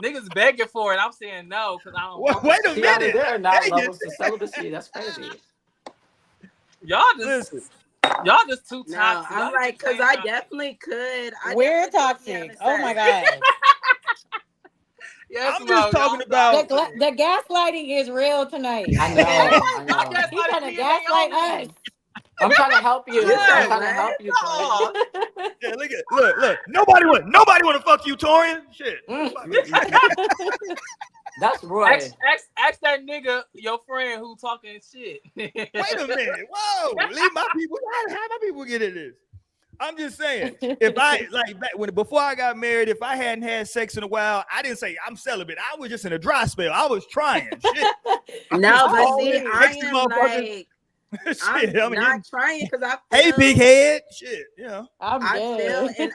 Niggas begging for it. I'm saying no because I don't want Wait that a shit. Tiana, minute. there are not Vegas. levels to celibacy. That's crazy. Y'all just Listen, too No, toxic. Y'all I'm need to like, cause change I y'all. definitely could. I We're definitely could be having toxic. Oh my sex. God. Yes, I'm Mo. just talking Y'all about. toxic. The gaslighting is real tonight. I Yeah, know, I y'all know. He's gaslighting trying to me and gaslight us. Naomi. I'm trying to help You you. I'm said Yes. trying to what? help you, No. Torian. Yeah, look. Nobody want to fuck you, Torian. Shit. Mm, Fuck mm, it. mm, mm. That's Roy. Ask that nigga, your friend who talking shit. Wait a minute. Whoa. Leave my people. How my people get in this? I'm just saying, if I like before I got married, if I hadn't had sex in a while, I didn't say I'm celibate. I was just in a dry spell. I was trying. Shit. I'm just No, but see, calling, I texting am motherfuckers. like, I'm Shit. I not mean, trying because hey, big head. Shit. You know. I'm I feel, dead. and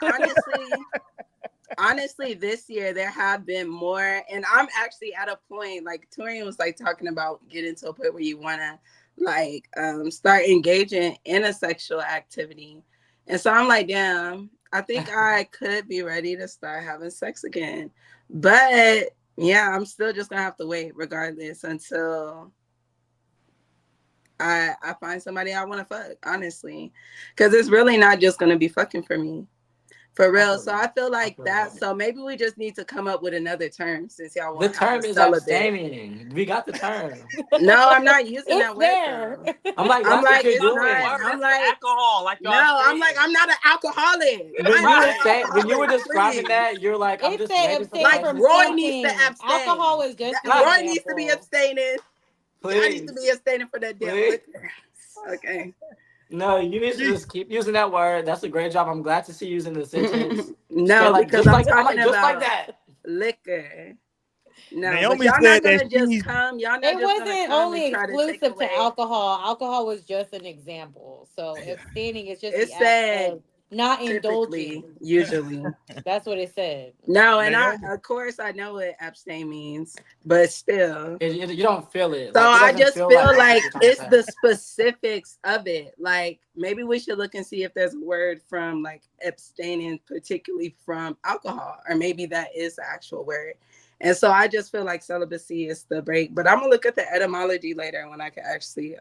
honestly, this year there have been more, and I'm actually at a point like Torian was like talking about getting to a point where you want to like start engaging in a sexual activity, and so I'm like, damn, I think I could be ready to start having sex again, but yeah, I'm still just gonna have to wait regardless until I find somebody I want to fuck, honestly, because it's really not just gonna be fucking for me. For I real. feel So you. I feel I like feel that. you. So maybe we just need to come up with another term since y'all The want to have a term is celibate. abstaining. We got the term. No, I'm not using It's that word there. though. I'm like, I'm that's what like, you're it's Fuck with not. word. doing. I'm That's with like, alcohol, like y'all no, I'm said. like, I'm not an alcoholic. I am When you not were an Right. saying, when you were alcoholic, describing please. that, you're like, I'm It just say waiting for the abstain Like person from to Roy talk. needs to something. Alcohol abstain. is just an Roy needs to be example. abstaining. Y'all need to be Please, abstaining for that damn please. liquor. Okay. No, you need to just keep using that word. That's a great job. I'm glad to see you using the sentence. Say No, like because just I'm like I'm talking like just like about that. liquor. No, but Naomi y'all said not that gonna just she's come. Y'all not It just gonna wasn't come and only try to take exclusive to away. alcohol. Alcohol was just an example. So abstaining is just It the act said of not Typically, indulging. usually. That's what it said. No, and Naomi. of course I know what abstain means, but still. You don't feel it. So Like, it I doesn't just feel feel that's what like you're trying to it's say. the specifics of it. Like maybe we should look and see if there's a word from like abstaining, particularly from alcohol, or maybe that is the actual word. And so I just feel like celibacy is the break. But I'm gonna look at the etymology later when I can actually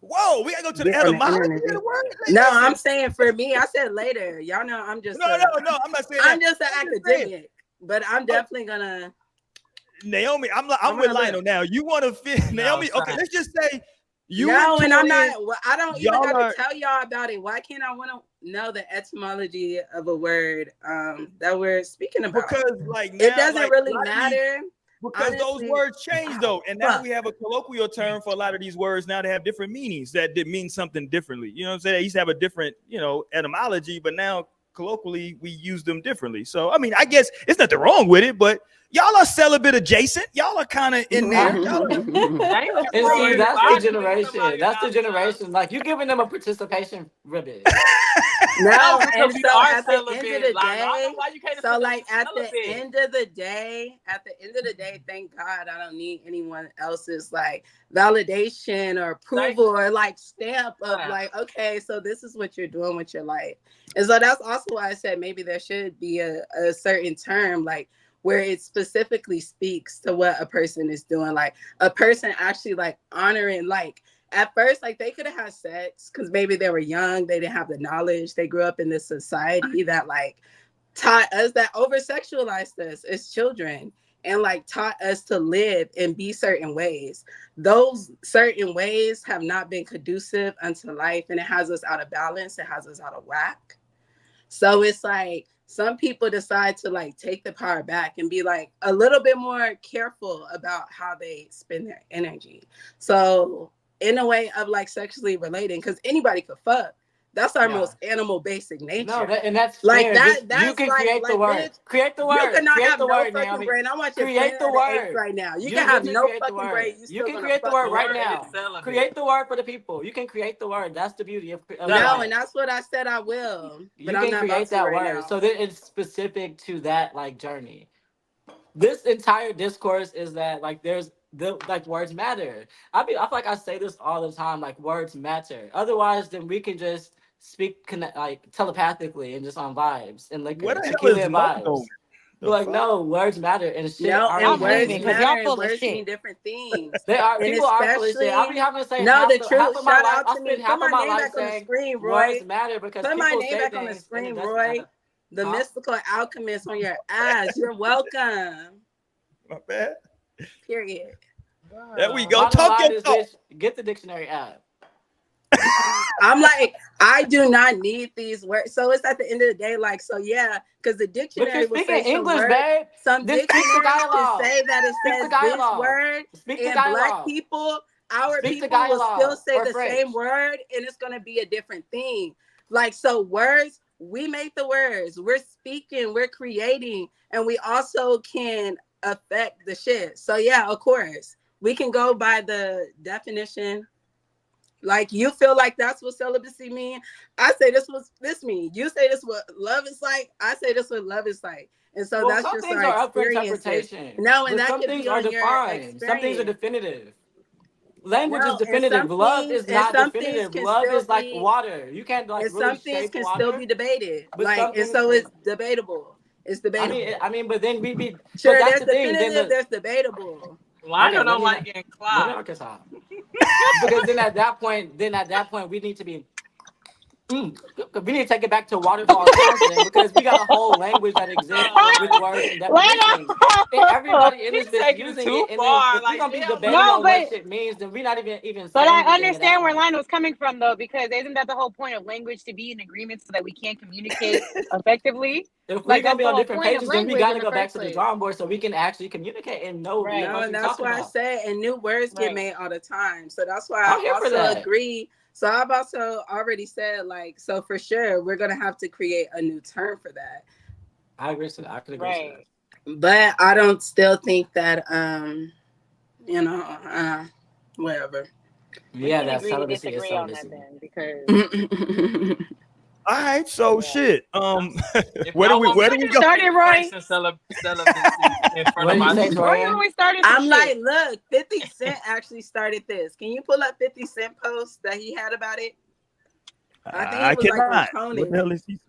Whoa, we gotta go to the get on the etymology internet. of the word. No, Listen. I'm saying for me, I said later. Y'all know I'm just No. I'm not saying I'm that. just an I'm just saying. academic, but I'm definitely gonna. Naomi, I'm I'm with gonna Lionel now. You want to fit Naomi? Okay, let's just say you no, and and I'm Tori, not. Well, I don't even y'all got are to tell y'all about it. Why can't I want to know the etymology of a word that we're speaking about? because like now It doesn't like really a lot of matter. because those Honestly, words change though, and now fuck. we have a colloquial term for a lot of these words now they have different meanings that did mean something differently. You know what I'm saying? They used to have a different, etymology, but now colloquially we use them differently. So I mean, I guess it's nothing wrong with it, but y'all are celibate adjacent. Y'all are kind of in there. And see, that's the generation. That's the generation. Like, you giving them a participation ribbon. No, because and we so are at the end of celibate. the Like, I don't know day, why you can't so say like that at the celibate. end of the day, thank God I don't need anyone else's like validation or approval or like stamp of like, okay, so this is what you're doing with your life. And so that's also why I said maybe there should be a certain term like where it specifically speaks to what a person is doing, like a person actually like honoring like at first, like they could have had sex because maybe they were young, they didn't have the knowledge, they grew up in this society that like taught us that over sexualized us as children and like taught us to live and be certain ways. Those certain ways have not been conducive unto life, and it has us out of balance, it has us out of whack. So it's like some people decide to like take the power back and be like a little bit more careful about how they spend their energy. So in a way of like sexually relating, because anybody could fuck. That's our most animal basic nature. No, and that's like fair. that. That's you can like, create the word. Bitch, Create the word. you cannot create have the no word, fucking Naomi. brain. I want your create Planet the of the Apes word right now. You get can have to no create the fucking word. brain. You can create the word right now. Create the word for the people. You can create the word. That's the beauty of no, and that's what I said I will. But you I'm can not create that right word. now. So that it's specific to that like journey. This entire discourse is that like there's like words matter. I feel like I say this all the time. Like, words matter. Otherwise, then we can just speak like telepathically and just on vibes and like What the hell tequila is and Mo vibes. doing? But like, no, words matter and shit. No, Are and words leaving, 'cause matter, y'all and full of words shit. mean different things. They are And people are full of shit. I'll especially, be having to say no, half the of truth. my Shout life. out I to me. spend Put half my of my name life back on the saying screen, Roy. words matter because Put my people name say back on the things and screen, it doesn't Roy. matter. The mystical alchemist on your ass. You're welcome. My bad. Period. There we go. Bottom Talk line your is, talk. bitch, get the dictionary app. I'm like, I do not need these words. So it's at the end of the day, like, so yeah, because the But dictionary you're will speaking say some English, words. babe. Some Then speak the dictionaries can dialogue. say that it Speak says the this dialogue. word, Speak the and black dialogue. people, our Speak the people will still dialogue say or the French. same word, and it's gonna be a different thing. Like, so words, we make the words, we're speaking, we're creating, and we also can affect the shit. So yeah, of course, we can go by the definition. Like, you feel like that's what celibacy mean. I say this mean. You say this what love is like. I say this what love is like. And so Well, that's some just things our are up for experiences. interpretation. No, and But that some could things be are on your defined. Some things are experience. definitive. Language is No, and definitive. Love is not some things definitive. can Love still is like be, water. You can't like and really some things shape can still water. be debated. But Like, some and things, so it's debatable. It's debatable. but then we be. But Sure, that's there's the thing. Then definitive, there's debatable. Lionel okay, let don't me like not. getting Let me clocked. not kiss off. Because then at that point, we need to be. We need to take it back to waterfall sounds then, because we got a whole language that exists with words and definitions. And everybody in this He's bitch taking it using too it, and then far. if we're Like, gonna be damn, debating No, on what but shit means, then we're not even But saying I anything at that understand where point. Lionel's coming from, though, because isn't that the whole point of language, to be in agreement so that we can communicate effectively? If we're Like, gonna that's be the on whole different point of pages, then we language gotta in the go back first to the place. drawing board so we can actually communicate and know what No, the fuck and we that's talking why I about. said, and new words get Right. made all the time. So that's why I'm I here for also that. agree. So I've also already said, like, so for sure, we're going to have to create a new term for that. I agree to that. I could agree to that. But I don't still think that, whatever. We Yeah, can that agree to celibacy is disagree on that celibacy. then, because All right, so shit. If Where do y'all we want me to go? Started, Roy. embrace celibacy in front What of did my you say, sister. Roy Torian? always started some I'm shit. like, look, 50 Cent actually started this. Can you pull up 50 Cent post that he had about it? I think I it was like on cannot. Conan. What the hell is he?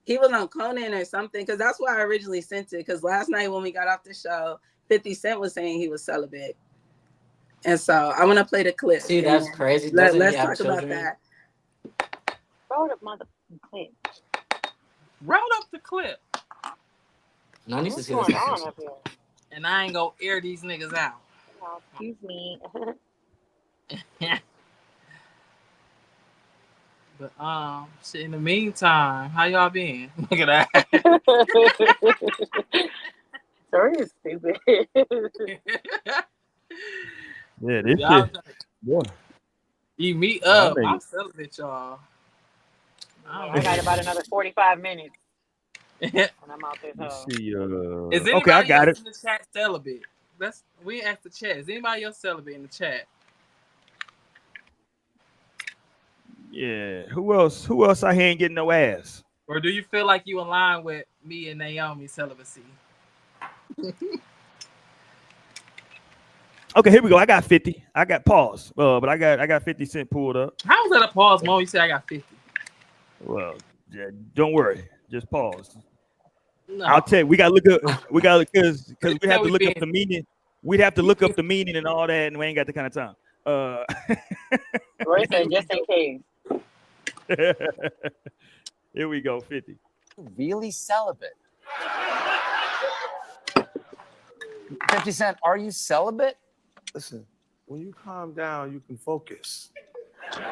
He was on Conan or something, because that's why I originally sent it. Because last night when we got off the show, 50 Cent was saying he was celibate. And so I want to play the clip. See, that's and crazy. Doesn't let's he have talk about children? that. Roll the motherfucking clip. Roll up the clip, No one needs to What's see this. going on up here? and I ain't gonna air these niggas out. Oh, excuse me. But shit. In the meantime, how y'all been? Look at that. Sorry, you're stupid. Yeah, this Y'all shit. Boy, eat me y'all up. I'm niggas. celibate, y'all. I got about another 45 minutes, Is and I'm out this Let's hole. see. anybody Okay, I got else it. in the chat celibate? We asked the chat. Is anybody else celibate in the chat? Yeah. Who else? Who else out here ain't getting no ass? Or do you feel like you align with me and Naomi's celibacy? Okay, here we go. I got 50. I got pause. But I got 50 Cent pulled up. How was that a pause, Mo? You said I got 50. Well, yeah, don't worry. Just pause. No. I'll tell you. We gotta look up. We gotta because They we have to we look up been- the meaning. We'd have to look up the meaning and all that, and we ain't got the kind of time. Roy said, just in case. Here we go. 50. Really celibate? 50 Cent, are you celibate? Listen, when you calm down, you can focus. All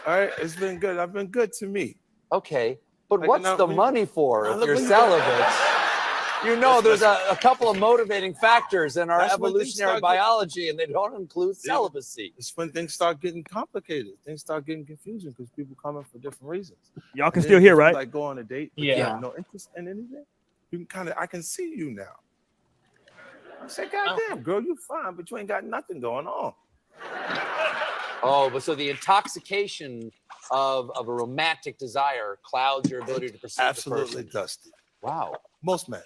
right, it's been good. I've been good to me. Okay, but Like, what's now, the when- money for now, if look, you're when you- celibate? You know, there's Listen. a couple of motivating factors in our That's when things evolutionary start getting- biology, and they don't include celibacy. It's when things start getting complicated. Things start getting confusing because people coming for different reasons. Y'all can Then still hear, if you, right? Like go on a date, but Yeah. you have no interest in anything. You can I can see you now. I say, God damn, girl, you fine, but you ain't got nothing going on. Oh, but so the intoxication of a romantic desire clouds your ability to perceive Absolutely the person. dusty. Wow. Most men.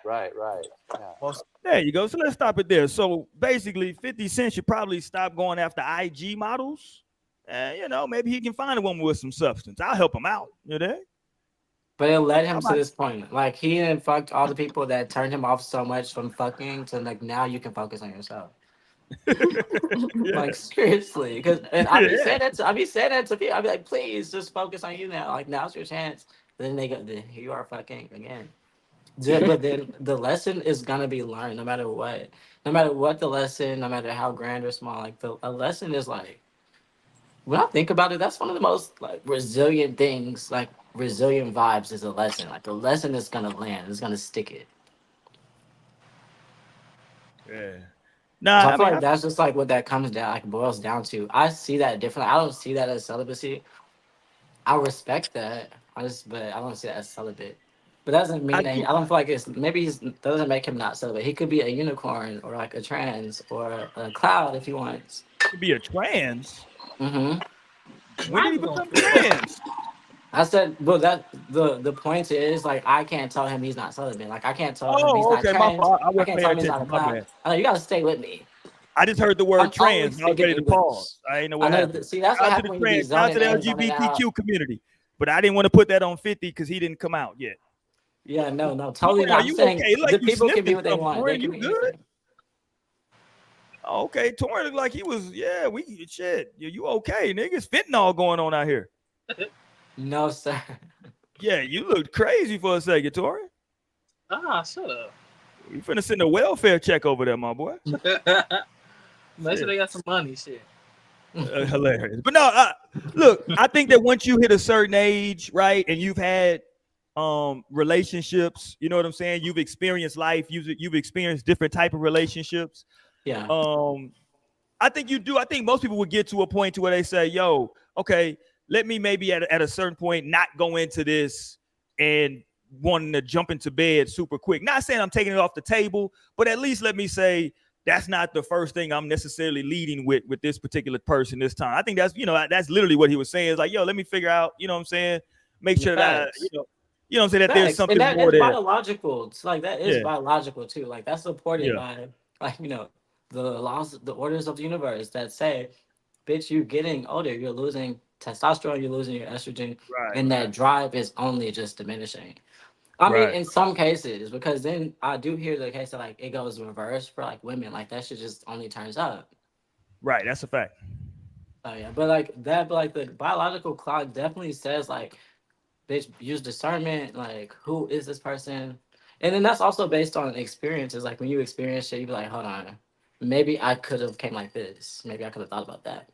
Right. Yeah. Most There you go. So let's stop it there. So basically, 50 Cent should probably stop going after IG models. And maybe he can find a woman with some substance. I'll help him out. You know? But it led him How to about- this point. Like he didn't fucked all the people that turned him off so much from fucking to like now you can focus on yourself. Yeah. Like seriously, because I be Yeah. saying that to people. I be like, please just focus on you now. Like now's your chance. Then they go, then here you are fucking again. But then the lesson is gonna be learned no matter what. No matter what the lesson, no matter how grand or small. Like a lesson is like when I think about it, that's one of the most like resilient things. Like resilient vibes is a lesson. Like the lesson is gonna land. It's gonna stick it. Yeah. So Nah, I feel like that's just like what that comes down, like boils down to. I see that differently. I don't see that as celibacy. I respect that. But I don't see that as celibate. But that doesn't mean that I don't feel like doesn't make him not celibate. He could be a unicorn or like a trans or a cloud if he wants. could be a trans. Mm-hmm. When did he become trans? I said, well, that the point is like I can't tell him he's not celibate. Like I can't tell him he's Oh, not okay. My trans. fault. I I wasn't can't paying tell him he's not a attention. My cloud. bad. I know you gotta stay with me. I just heard the word I'm always trans. I was ready to speaking English. pause. I ain't know what I know. happened. See, that's Shout what out to happened the when you be trans. Shout out to the zoning in, zoning out. LGBTQ community. But I didn't want to put that on 50 because he didn't come out yet. Yeah, no, totally Are not. I'm you saying okay? Like the you people can be sniffing what they something, want. Tori. They can You be good? anything. Oh, okay. Tori looked like he was. Yeah, we shit. You okay, niggas? Fentanyl going on out here. No, sir. Yeah, you looked crazy for a second, Tori. Shut up. You finna send a welfare check over there, my boy. Make sure they got some money, shit. Hilarious. But no, look, I think that once you hit a certain age, right, and you've had relationships, you know what I'm saying? You've experienced life, you've experienced different type of relationships. Yeah. I think you do. I think most people would get to a point to where they say, yo, okay, let me maybe at a certain point not go into this and wanting to jump into bed super quick. Not saying I'm taking it off the table, but at least let me say, that's not the first thing I'm necessarily leading with this particular person this time. I think that's, that's literally what he was saying. Is like, yo, let me figure out, you know what I'm saying? Make sure that I, what I'm saying, that there's Facts. And something that more is there. biological. It's like that is Yeah. biological too. Like that's supported Yeah. by like, the laws, the orders of the universe that say, bitch, you getting older, you're losing testosterone, you're losing your estrogen, Right. and that drive is only just diminishing. I mean, Right. in some cases, because then I do hear the case that like it goes reverse for like women, like that shit just only turns up. Right. That's a fact. Oh yeah, but like that, but like the biological clock definitely says like, bitch, use discernment. Like, who is this person? And then that's also based on experiences. Like when you experience shit, you be like, hold on, maybe I could have came like this. Maybe I could have thought about that.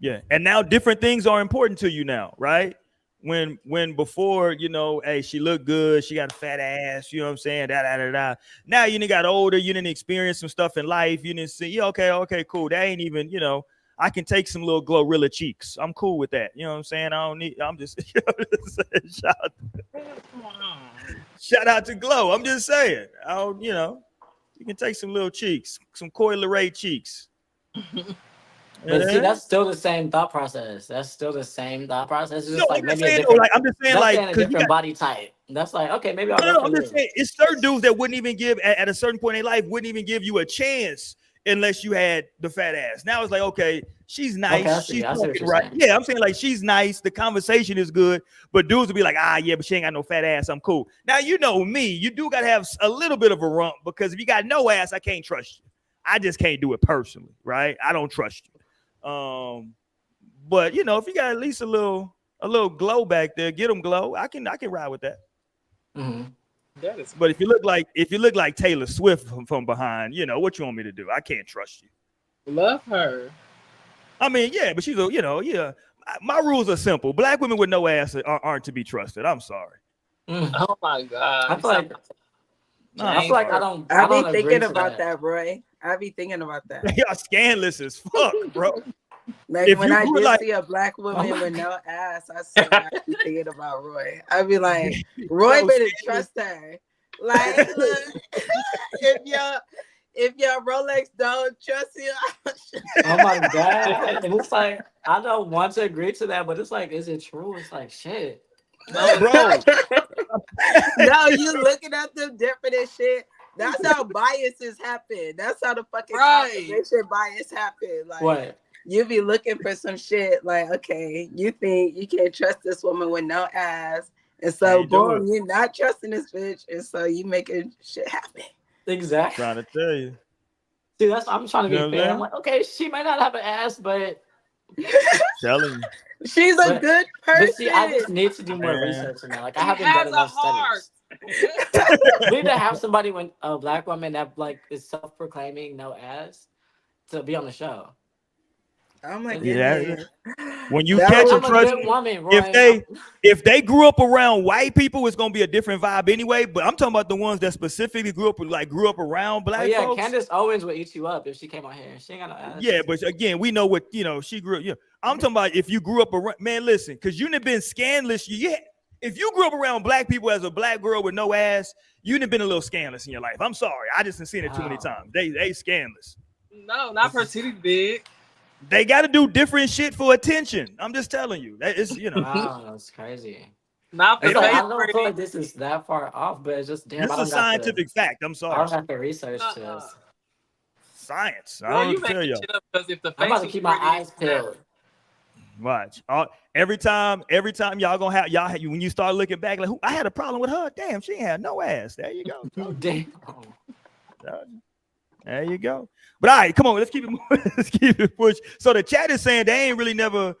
Yeah. And now different things are important to you now, right? When before, hey, she looked good, she got a fat ass, you know what I'm saying? Da. Now you done got older, you didn't experience some stuff in life, you didn't see, yeah, okay, cool. That ain't even, I can take some little Glorilla cheeks. I'm cool with that. You know what I'm saying? I'm just, shout out to Glow. I'm just saying. You can take some little cheeks, some Coi Leray cheeks. But see, that's still the same thought process. That's still the same thought process. It's just No, like I'm just maybe a saying, different. I'm just saying, That's like, saying a different body type. That's like, okay, maybe I'll go no, for I'm just this. saying, it's certain dudes that wouldn't even give at a certain point in life, wouldn't even give you a chance unless you had the fat ass. Now it's like, okay, she's nice, Okay, I see she's what talking you're right. saying. Yeah, I'm saying like she's nice, the conversation is good, but dudes would be like, yeah, but she ain't got no fat ass, I'm cool. Now you know me, you do gotta have a little bit of a rump, because if you got no ass, I can't trust you. I just can't do it personally, right? I don't trust you. But if you got at least a little glow back there, get them glow. I can ride with that. Mm-hmm. That is. But if you look like Taylor Swift from behind, what you want me to do? I can't trust you. Love her. I mean, yeah, but she's yeah. My rules are simple. Black women with no ass aren't to be trusted. I'm sorry. Oh my God. I feel like I feel like I don't I be agree thinking to about that. that, Roy. I be thinking about that. Y'all scandalous as fuck, bro. Like If when you I grew do like- see a black Oh woman my with no ass, I swear I be thinking about Roy. I be like, Roy Yo, better scandalous. trust her. Like, look, if your Rolex don't trust you, Oh my God. And it's like, I don't want to agree to that, but it's like, is it true? It's like, shit. No, bro. no, you looking at them different and shit. That's how biases happen. That's how the fucking confirmation bias happen. Like, What? you be looking for some shit. Like, okay, you think you can't trust this woman with no ass, and so Can't do boom, you're not trusting this bitch, and so you making shit happen. Exactly. Trying to tell you. See, that's I'm trying to You know be what I'm fair. I'm saying? like, okay, she might not have an ass, but Telling you. She's a good person. But see, I just need to do more Man. research on that. Like, I He haven't has done a enough heart. studies. We need to have somebody when a black woman that like is self-proclaiming no ass to be on the show. Oh my Yeah. goodness. When you That catch would a I'm a trust, good woman, Roy. if they grew up around white people, it's gonna be a different vibe anyway. But I'm talking about the ones that specifically grew up around Oh black yeah, folks. Candace Owens would eat you up if she came out here. She ain't got no ass. Yeah, but again, we know what she grew up. I'm talking about if you grew up around, man. Listen, because you've been scandalous. If you grew up around black people as a black girl with no ass, you've been a little scandalous in your life. I'm sorry, I just seen it too many times. They scandalous. No, not her titties big. They got to do different shit for attention. I'm just telling you. That is, Wow, that's crazy. Not the It's like, I face don't feel pretty. like this is that far off, but it's just damn. this I is a don't got the, scientific fact. I'm I sorry. don't have the research to this. Science. I Bro, don't you know what to tell making you. shit up because if the I'm face about to was keep my pretty, eyes peeled. Watch. Every time y'all gonna have when you start looking back, like, I had a problem with her. Damn, she ain't had no ass. There you go. Damn. There you go. But all right, come on, let's keep it moving. Let's keep it push. So the chat is saying they ain't really never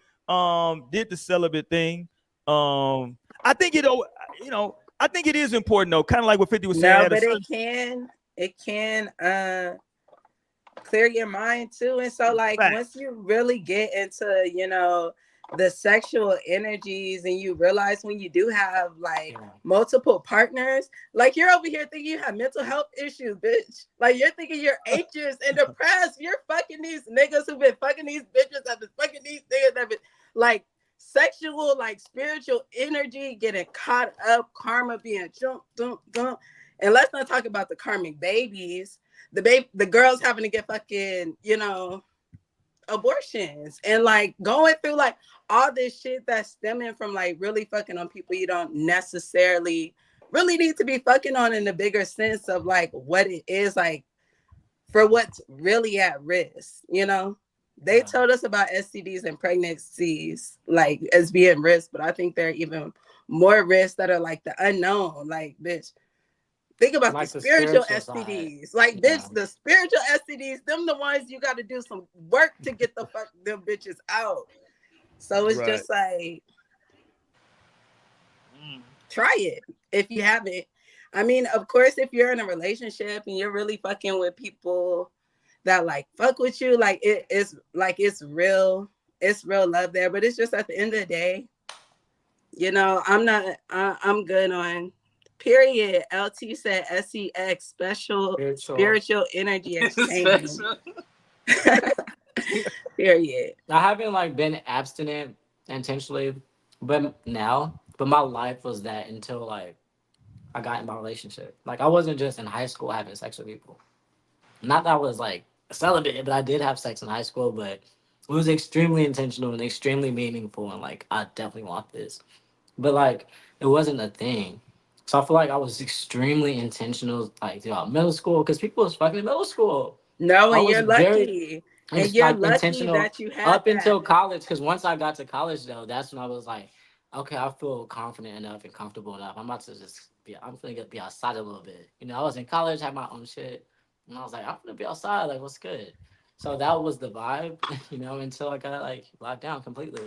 did the celibate thing. I think I think it is important though, kind of like what 50 was saying. No, but it can clear your mind too. And so like once you really get into, the sexual energies and you realize when you do have like multiple partners, like you're over here thinking you have mental health issues, bitch. Like you're thinking you're anxious and depressed. You're fucking these niggas who've been fucking these bitches that been fucking these niggas that been like sexual, like spiritual energy getting caught up, karma being jump. And let's not talk about the karmic babies. the girls having to get fucking, abortions and like going through like all this shit that's stemming from like really fucking on people you don't necessarily really need to be fucking on in the bigger sense of like what it is like for what's really at risk, They told us about STDs and pregnancies like as being risk, but I think there are even more risks that are like the unknown. Like, bitch, think about like the spiritual STDs. Side. Like, bitch, the spiritual STDs, them the ones you got to do some work to get the fuck them bitches out. So it's just like, try it if you haven't. I mean, of course, if you're in a relationship and you're really fucking with people that like fuck with you, like it's real love there. But it's just at the end of the day, I'm good on period. LT said SEX, spiritual energy exchange. Period. I haven't like been abstinent intentionally, but my life was that until like I got in my relationship. Like I wasn't just in high school having sex with people. Not that I was like celibate, but I did have sex in high school, but it was extremely intentional and extremely meaningful, and like I definitely want this. But like it wasn't a thing. So I feel like I was extremely intentional like throughout middle school because people was fucking in middle school. No, and you're lucky. And you're like lucky that you had up until college, because once I got to college though, that's when I was like, okay, I feel confident enough and comfortable enough. I'm gonna be outside a little bit. I was in college, had my own shit. And I was like, I'm gonna be outside, like what's good? So that was the vibe, until I got like locked down completely.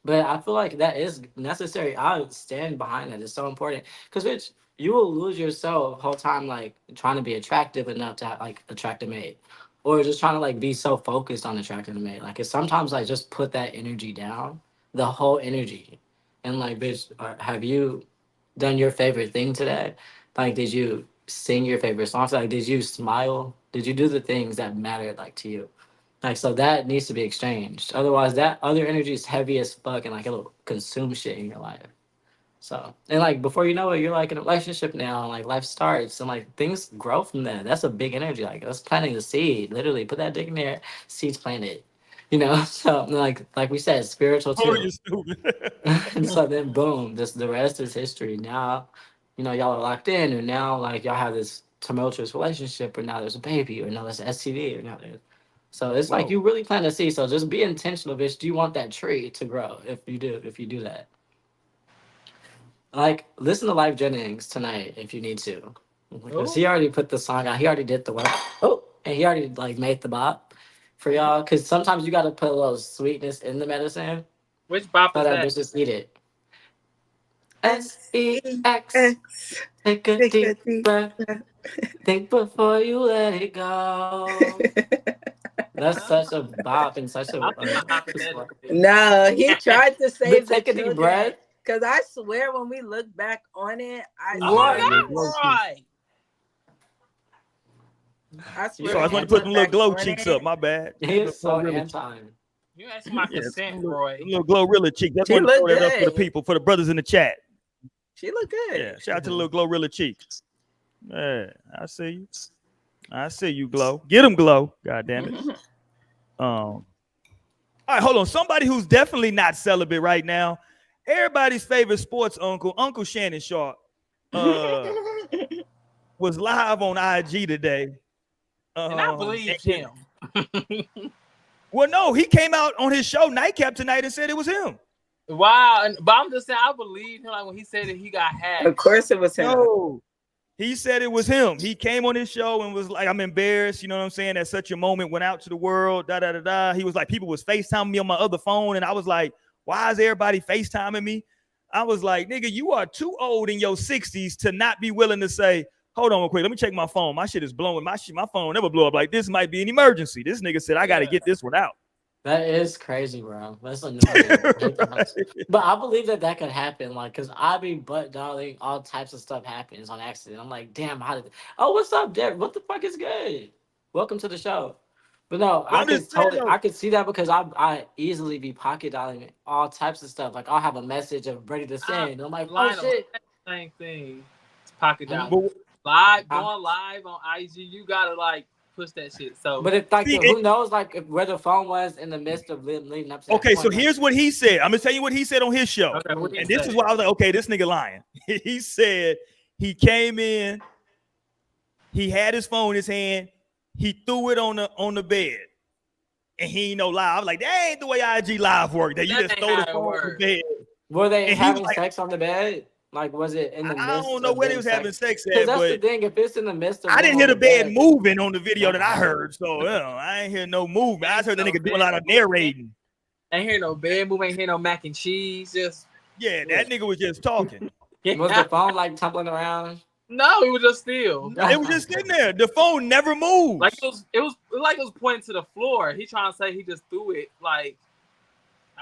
But I feel like that is necessary. I stand behind that. It's so important. Because bitch, you will lose yourself the whole time like trying to be attractive enough to like attract a mate. Or just trying to like be so focused on attracting a mate. Like it's sometimes like just put that energy down, the whole energy. And like, bitch, have you done your favorite thing today? Like, did you sing your favorite songs? Like, did you smile? Did you do the things that mattered like to you? Like, so that needs to be exchanged. Otherwise, that other energy is heavy as fuck and like it'll consume shit in your life. So, and like before you know it, you're like in a relationship now, and like life starts, and like things grow from there. That's a big energy. Like that's planting the seed. Literally, put that dick in there, seeds planted. So like we said, spiritual too. Oh, you're stupid. And so then boom, the rest is history. Now, y'all are locked in, and now like y'all have this tumultuous relationship, or now there's a baby, or now there's an STD, or now there's. So it's like you really plant a seed. So just be intentional, bitch. Do you want that tree to grow? If you do that. Like, listen to Life Jennings tonight if you need to. Because he already put the song out. He already did the work. And he already, like, made the bop for y'all. Because sometimes you got to put a little sweetness in the medicine. Which bop is that? Just eat it. SEX. Take a deep breath. Think before you let it go. That's such a bop and such a... No, he tried to save Take a deep breath. Because I swear when we look back on it, I swear. So I was going to put them little glow cheeks up. My bad. He's so anti. You asked my consent, Roy. Little Glorilla cheek. That's what throw that up for the people, for the brothers in the chat. She look good. Yeah, shout out to the little Glorilla cheeks. Yeah, I see you. I see you, Glow. Get him, Glow. God damn it. All right, hold on. Somebody who's definitely not celibate right now. Everybody's favorite sports uncle, Uncle Shannon Sharpe, was live on IG today. And I believed him. Well, no, he came out on his show Nightcap tonight and said it was him. Wow. But I'm just saying, I believed him like when he said that he got hacked. Of course it was him. No, he said it was him. He came on his show and was like, I'm embarrassed. You know what I'm saying? That such a moment went out to the world. He was like, people was FaceTiming me on my other phone. And I was like, why is everybody FaceTiming me? I was like, nigga, you are too old in your 60s to not be willing to say, hold on real quick. Let me check my phone. My shit is blowing. My phone never blew up like this. Might be an emergency. This nigga said, I got to get this one out. That is crazy, bro. That's annoying. Right. But I believe that could happen. Like, because I be butt dialing, all types of stuff happens on accident. I'm like, damn, what's up, Derek? What the fuck is good? Welcome to the show. But no, I could see that because I easily be pocket dialing all types of stuff. Like I'll have a message of ready to send. I'm like, oh shit. Same thing. It's pocket dialing. going live on IG, you gotta like push that shit. So, But if like See, who knows like where the phone was in the midst of leading up to that okay, point, so like, here's what he said. I'm gonna tell you what he said on his show. okay, what did And he this say? is why I was like, okay, this nigga lying. He said he came in, he had his phone in his hand, he threw it on the bed, and he ain't no lie. I was like, that ain't the way IG live work. That you That just ain't throw the how it phone on the works. bed. were they And he having was like, sex on the bed? Like, was it in the midst? I don't know of where they them was having sex Because at, that's the but thing. If it's in the midst of I them didn't on hear the bed then moving on the video that I that's heard. So I ain't hear no movement. I just heard the No nigga doing a bed lot of movement. narrating. Ain't hear no bed move, ain't hear no mac and cheese. Just Yeah, that nigga was just talking. Was the phone like tumbling around? no, it was just still. It was just sitting there. The phone never moves. Like it was like it was pointing to the floor. He trying to say he just threw it. Like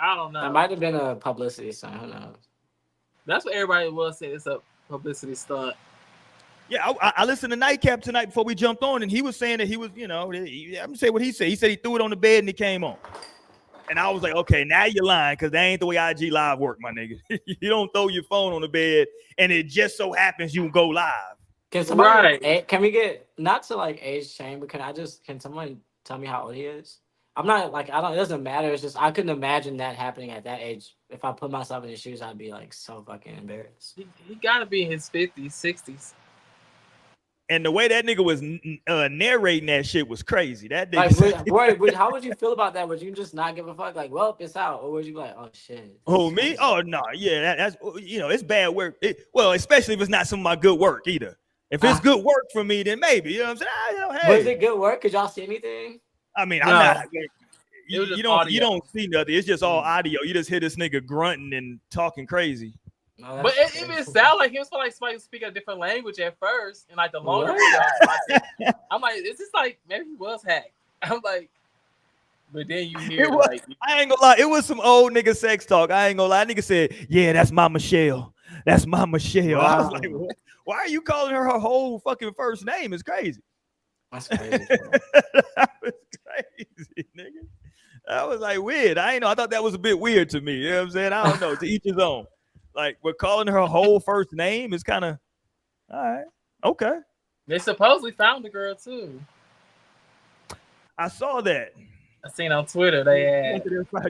I don't know. That might have been a publicity stunt. Who knows? That's what everybody was saying. It's a publicity stunt. Yeah, I listened to Nightcap tonight before we jumped on, and he was saying that he was, I'm gonna say what he said. He said he threw it on the bed and it came on. And I was like, okay, now you're lying because that ain't the way IG Live work, my nigga. You don't throw your phone on the bed and it just so happens you go live. Can somebody? Right. Can we get not to like age shame, but can someone tell me how old he is? I'm not like I don't. It doesn't matter. It's just I couldn't imagine that happening at that age. If I put myself in his shoes, I'd be like so fucking embarrassed. He gotta be in his 50s, 60s. And the way that nigga was narrating that shit was crazy. That nigga Like, how would you feel about that? Would you just not give a fuck? Like, well, it's out, or would you be like, oh shit? Oh, me? Oh no, yeah, that's it's bad work. Well, especially if it's not some of my good work either. If it's good work for me, then maybe you know what I'm saying. Hey, was it good work? Could y'all see anything? I mean, No. I'm not. It was just You don't audio. see nothing. It's just all audio. You just hear this nigga grunting and talking crazy. No, But it even sounded like he was like somebody speaking a different language at first, and like the longer video, I'm like, is this like maybe he was hacked? I'm like, but then you hear like, I ain't gonna lie, it was some old nigga sex talk. I ain't gonna lie. Nigga said, yeah, that's my Michelle. That's my Michelle. Wow. I was like, what? Why are you calling her whole fucking first name? It's crazy. That's crazy. That was crazy, nigga. That was like weird. I ain't know. I thought that was a bit weird to me. You know what I'm saying? I don't know. To each his own. Like, we're calling her whole first name is kind of all right. Okay. they supposedly found the girl too. I saw that. I seen on Twitter they had.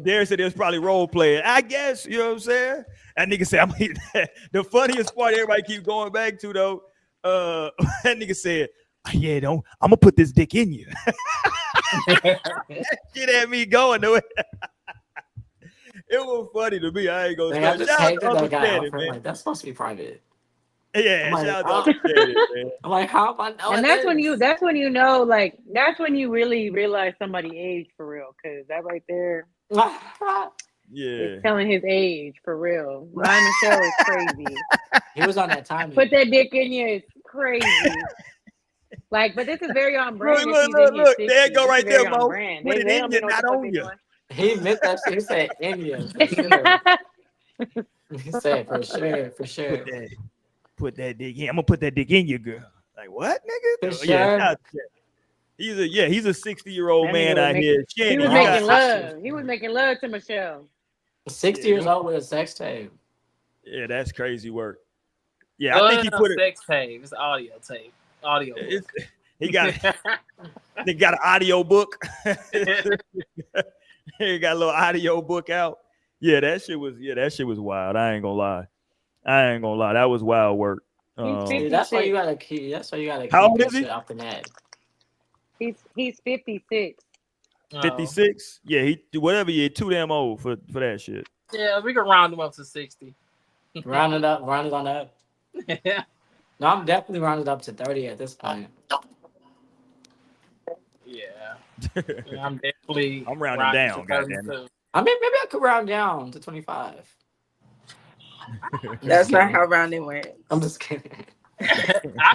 Dare said it was probably role playing. I guess, you know what I'm saying? That nigga said, the funniest part everybody keep going back to though, that nigga said, yeah, I'm gonna put this dick in you. Shit had me going though. It was funny to me. I ain't gonna I just shout out hated to Uncle that guy. Shannon, Man. man. Like, that's supposed to be private. Yeah, I'm like, shout out to Uncle Shannon, man. I'm like, how am I knowing And that's this? when you know, like, that's when you really realize somebody age for real, because that right there Yeah. is telling his age for real. Ryan Michelle is crazy. He was on that timing. Put that dick in you is crazy. Like, but this is very on brand. Look, there you go right there, Mo. Brand. Put it in you, not on you. He meant that shit. He said India. For sure. He said for sure. Put that dick in. I'm gonna put that dick in you, girl. Like what, nigga? For Yeah, sure. he's a 60-year-old man out here. He was making love. He was making love to Michelle. 60 years old with a sex tape. Yeah, that's crazy work. Yeah, I think he put it. Sex tape. It's audio tape. Audio. He got they got an audio book. He got a little audio book out. Yeah, that shit was wild. I ain't gonna lie. That was wild work. Dude, that's why you gotta keep. How old is he? Shit off the net. He's 56. 56? Yeah, he whatever. Yeah, too damn old for that shit. Yeah, we can round him up to 60. Round it on up. No, I'm definitely rounded up to 30 at this point. Yeah, I'm definitely. I'm rounding down. Goddamn it. I mean, maybe I could round down to 25. That's not how rounding works. I'm just kidding.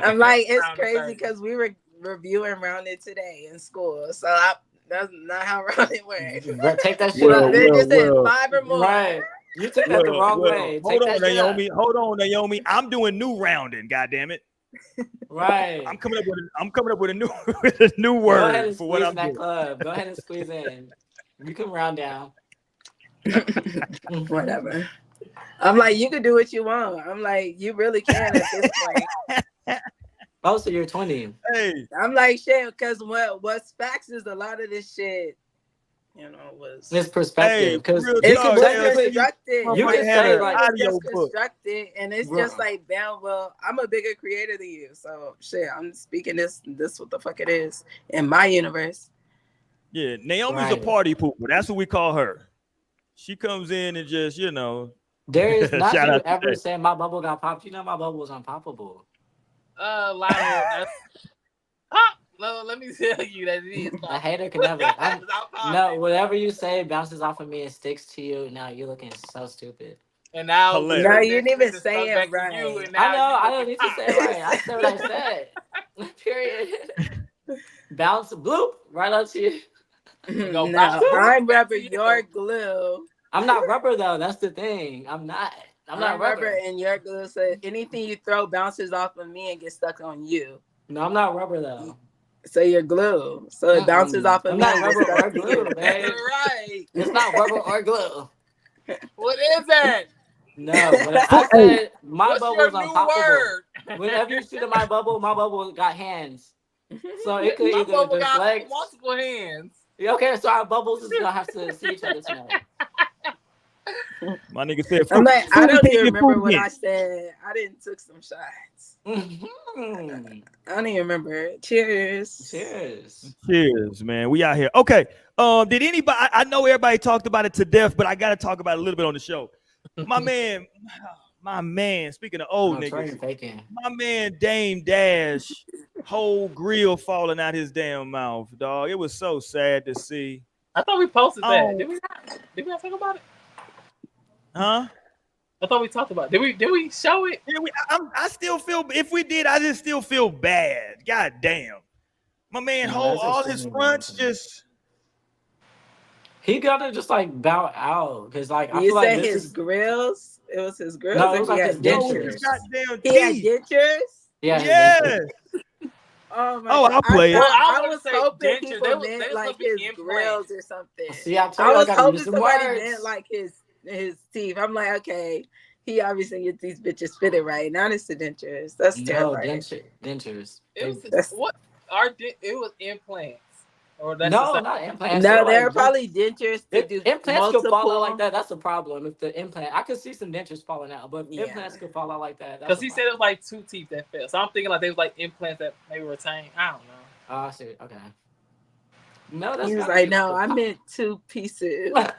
I'm like, it's crazy because we were reviewing rounding today in school. So that's not how rounding works. Take that shit out. They just said 5 or more. Right. You took that the wrong way. Hold on, Naomi. I'm doing new rounding. Goddamn it. Right. I'm coming up with a new with a new word for what I'm doing. Club. Go ahead and squeeze in. You can round down. Whatever. I'm like, you can do what you want. I'm like, you really can at this point. Oh, so you're 20. Hey, I'm like shit, because what's facts is a lot of this shit, was It's hey, perspective, because real it it's could talk, technically constructed. you My can say theory like is just audio book. constructed, and it's Bro. just like, damn, well, I'm a bigger creator than you, so shit, I'm speaking this what the fuck it is in my universe. Yeah, Naomi's a Right. party pooper. That's what we call her. She comes in and just, There is not shout you out to ever that. say my bubble got popped. You know my bubble was unpoppable. Lionel, that's no, let me tell you that it is. A hater can never. It's not No, popping. whatever you say bounces off of me and sticks to you. Now you're looking so stupid. And now Hilarious. No, that you didn't shit even just say comes it back to right. you, and I now know. you I don't looking need to say it right. I said what I said. Period. Bounce, bloop, right up to you. Go No, bounce I'm back rubber, to you. your glue. I'm not rubber though. That's the thing. I'm not I'm rubber. rubber, and your glue. So anything you throw bounces off of me and gets stuck on you. No, I'm not rubber though. So you're glue. So it bounces off of I'm me not and gets rubber or stuck to glue, you. babe. Right. It's not rubber or glue. What is that? No, when I Hey, said my What's bubble your is new unpoppable. word? Whenever you shoot at my bubble got hands. So it could My either bubble got deflect. multiple hands. Okay, so our bubbles is gonna have to see each other tonight. my nigga said, I'm like, I don't even food remember what again. I said. I didn't took some shots. Mhm. I don't even remember. Cheers. Cheers. Cheers, man. We out here. Okay. Did anybody? I know everybody talked about it to death, but I got to talk about it a little bit on the show. My man. Speaking of old No, Troy niggas, ain't faking. my man Dame Dash, whole grill falling out his damn mouth, dog. It was so sad to see. I thought we posted that. Oh, Did we not? Did we not talk about it? huh? I thought we talked about it. Did we show it? Yeah, I still feel. If we did, I just still feel bad. God damn. My man, No, whole that's all his extremely fronts embarrassing. just. He gotta just like bow out because like I You feel like said this his is grills? It was his grills, no, it or was he like had his No, his dentures? dentures. goddamn He had teeth. dentures? Yeah, his dentures. Yes. Oh my Oh, god! I'll play it. Well, I I was was gonna say hoping dentures. people They meant was like supposed to be his implants. grills or something. See, I told I you I was gotta hoping use some somebody words. meant like his teeth. I'm like, okay, he obviously gets these bitches fitted right. Now it's the dentures. That's No, terrifying. dentures. It was That's, what it was implants. Or that's No, the same. not implants. no, They're there are like probably dentures to if do implants could fall out like multiple. that, that's a problem. If the implant, I could see some dentures falling out, but if Yeah. implants could fall out like that, that's Because a he said it problem. was like 2 teeth that fell. So I'm thinking like they was like implants that maybe retain. I don't know. Oh, I see. Okay. No, that's He was gotta like, be no, the I top. meant 2 pieces. But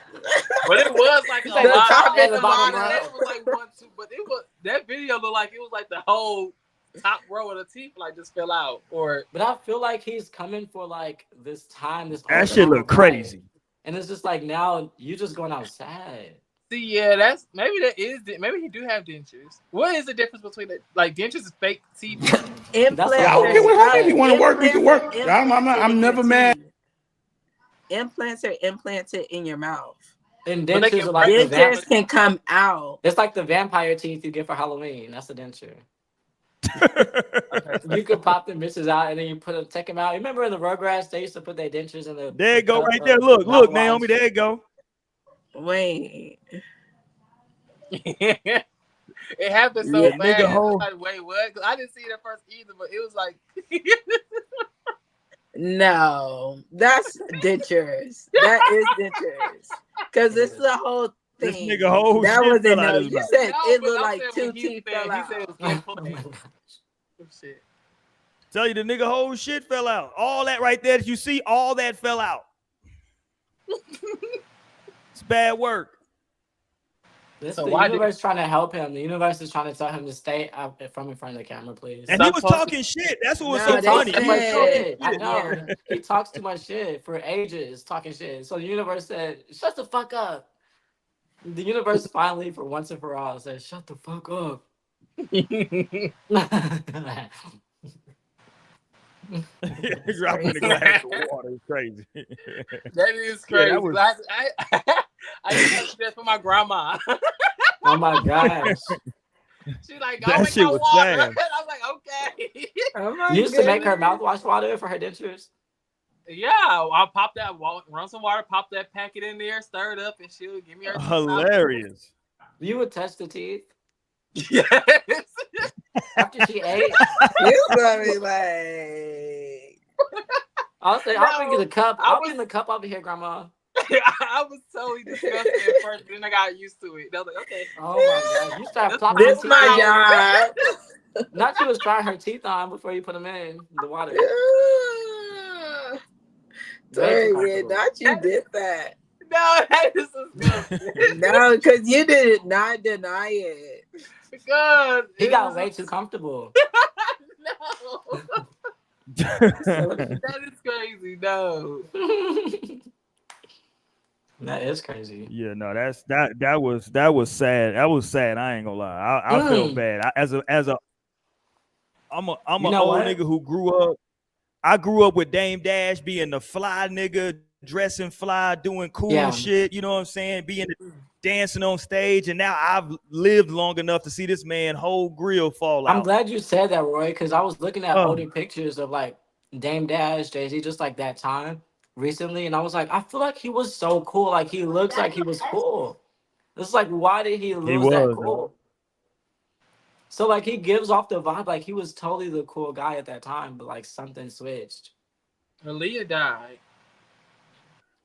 it was like a You said the lot. top I and the ain't gonna bottom lie, row. it was like 1, 2, but it was that video looked like it was like the whole top row of the teeth like just fell out. Or But I feel like he's coming for like this time, this That old shit time look of life. crazy. And it's just like now you just going outside. see, yeah, that's maybe maybe he do have dentures. What is the difference between it? Like dentures is fake teeth. Implants Yeah, I don't are care what happened. If you not- want to work, we can work. implants I'm implanted in your never mad. teeth. Implants are implanted in your mouth. And But they dentures can are like the Dentures can come out. It's like the vampire teeth you get for Halloween. That's a denture. Okay. You could pop them bitches out and then you take them out. You remember in the Rugrats they used to put their dentures in the There you go, cup right there. of Look, mouthwash? Naomi. There you go. Wait. It happened so Yeah. The fast. nigga It was hole. like, wait, what? 'Cause I didn't see it at first either, but it was like No, that's dentures. That is dentures. Because it's the whole This thing. nigga whole That shit wasn't fell out no. his You mouth. said no, it but looked I'm like saying 2 when he teeth said fell he said it out. was Oh my implants. gosh. Oh, shit. Tell you the nigga whole shit fell out. All that right there that you see, all that fell out. It's bad work. This So the why did universe trying to help him. The universe is trying to tell him to stay out from in front of the camera, please. And he Stop was posting. talking shit. That's what was No, so He they funny. talks too He much was said- talking shit. I shit. know. Yeah. He talks too much shit for ages, talking shit. So the universe said, "Shut the fuck up." The universe finally, for once and for all, said, "Shut the fuck up." Dropping the glass of water is crazy. That is Yeah, crazy. that was- I used to do that for my grandma. Oh my gosh! She like, go That make shit my was water. sad. I was like, okay. Oh my You used to make her goodness. mouthwash water for her dentures. Yeah, I'll pop that, run some water, pop that packet in there, stir it up, and she'll give me her. Hilarious. You would touch the teeth. Yes. after she ate, You gonna be like, I'll say, I'll bring you the cup. I'll bring the cup over here, Grandma. I was totally disgusted at first, but then I got used to it. I was like, okay. Oh my gosh, you start plopping this your teeth my in. job. Not you was trying her teeth on before you put them in the water. Sorry, yeah, not you did that. No, that is disgusting. No, because you did not deny it. Because he got way too comfortable. No. That is crazy. No. That is crazy. Yeah, no, that was sad. That was sad. I ain't gonna lie. I felt bad. I'm an old nigga who grew up. I grew up with Dame Dash being the fly nigga, dressing fly, doing cool shit. You know what I'm saying? Dancing on stage, and now I've lived long enough to see this man whole grill fall out. I'm glad you said that, Roy, because I was looking at older pictures of like Dame Dash, Jay-Z, just like that time recently, and I was like, I feel like he was so cool. Like he looks like he was cool. It's like, why did he lose that cool? So like he gives off the vibe like he was totally the cool guy at that time, but like something switched. Aaliyah died.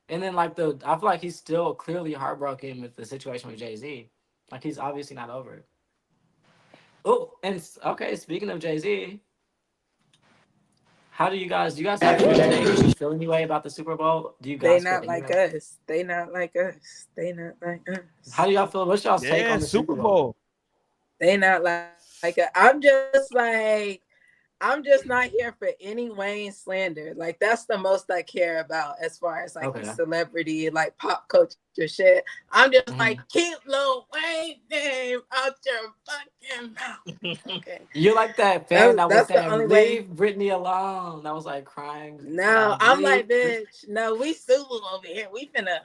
And then like I feel like he's still clearly heartbroken with the situation with Jay-Z. Like he's obviously not over it. Oh, and okay, speaking of Jay-Z, how do you guys have anything you feel anyway about the Super Bowl? Do you guys They not like us. They not like us. They not like us. How do y'all feel? What's y'all's take on the Super Bowl? They not like us. I'm just not here for any Wayne slander. Like that's the most I care about as far as like the celebrity, like pop culture shit. I'm just like, keep Lil Wayne name out your fucking mouth. Okay. You're like that fan that was saying, leave Britney alone. That was like crying. No, I'm like, bitch. No, we suable over here. We finna.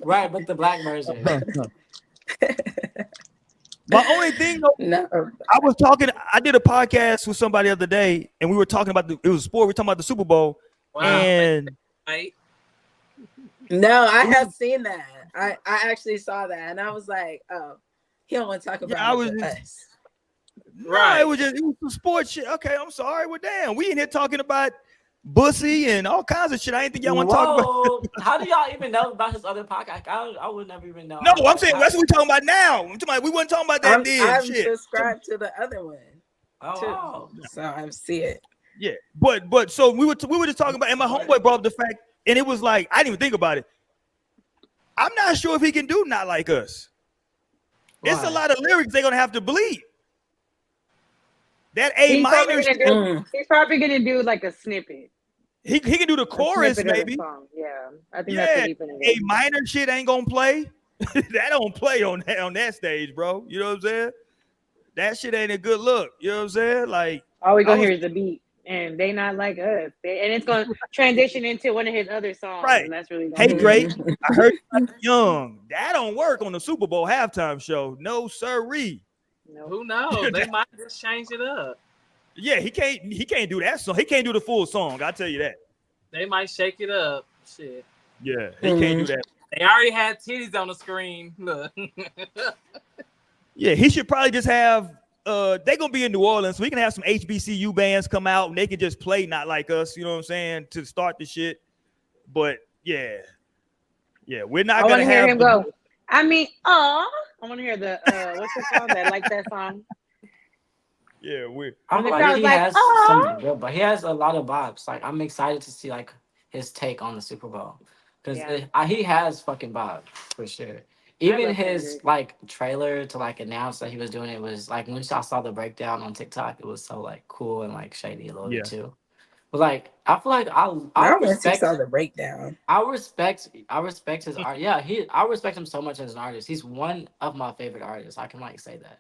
Right, but the black version. My only thing, though, I did a podcast with somebody the other day, and we were talking about it was sport. We were talking about the Super Bowl, and no, I have seen that. I actually saw that, and I was like, oh, he don't want to talk about us. Right? It was some sports shit. Okay, I'm sorry. Well, damn, we in here talking about Bussy and all kinds of shit. I didn't think y'all want to talk about. How do y'all even know about his other podcast? I would never even know. No, I'm saying that's what we're talking about now. I'm talking about, we weren't talking about that I'm shit. subscribed to the other one. Oh, so I see it. Yeah, but so we were just talking about, and my homeboy brought up the fact, and it was like I didn't even think about it. I'm not sure if he can do Not Like Us. It's a lot of lyrics they're gonna have to bleed. That A minor. He's probably gonna do like a snippet. He can do the chorus maybe. Yeah, I think that's what he's gonna do. A minor shit ain't gonna play. That don't play on that stage, bro. You know what I'm saying? That shit ain't a good look. You know what I'm saying? Like all we gonna hear is the beat, and they not like us. And it's gonna transition into one of his other songs. Right. And that's really Hey Drake, I heard Young. That don't work on the Super Bowl halftime show. No sirree. No. Who knows? They might just change it up. Yeah, he can't do that song. He can't do the full song. I'll tell you that. They might shake it up. Shit. Yeah, he can't do that. They already had titties on the screen. Look. Yeah, he should probably just have they're gonna be in New Orleans, so we can have some HBCU bands come out and they can just play Not Like Us, you know what I'm saying, to start the shit. But yeah, we're not gonna hear him go. I mean, I want to hear the what's the song that like that song? Yeah, we're. I'm like, but he has a lot of vibes. Like, I'm excited to see like his take on the Super Bowl because he has fucking vibes for sure. Even his like trailer to like announce that he was doing it was like when I saw the breakdown on TikTok, it was so like cool and like shady a little bit too. But like, I feel like I respect the breakdown. I respect his art. Yeah, I respect him so much as an artist. He's one of my favorite artists. I can like say that.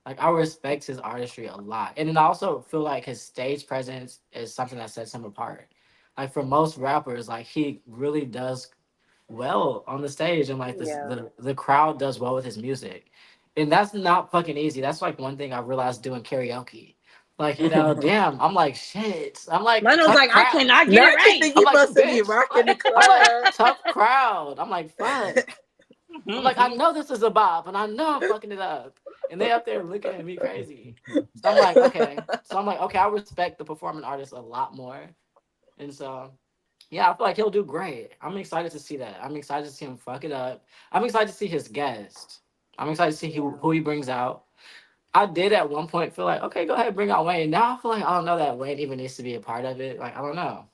Like, I respect his artistry a lot. And then I also feel like his stage presence is something that sets him apart. Like, for most rappers, like, he really does well on the stage. And, like, the crowd does well with his music. And that's not fucking easy. That's, like, one thing I realized doing karaoke. Like, you know, damn, I'm like, shit. I'm like, Leno's like, I cannot get it right. You must be rocking the club. I'm like, tough crowd. I'm like, fuck. I'm like, I know this is a bop, and I know I'm fucking it up, and they up there looking at me crazy. So I'm like, okay. So I'm like, okay, I respect the performing artist a lot more, and so yeah, I feel like he'll do great. I'm excited to see that. I'm excited to see him fuck it up. I'm excited to see his guest. I'm excited to see who he brings out. I did at one point feel like, okay, go ahead, bring out Wayne. Now I feel like I don't know that Wayne even needs to be a part of it. Like, I don't know.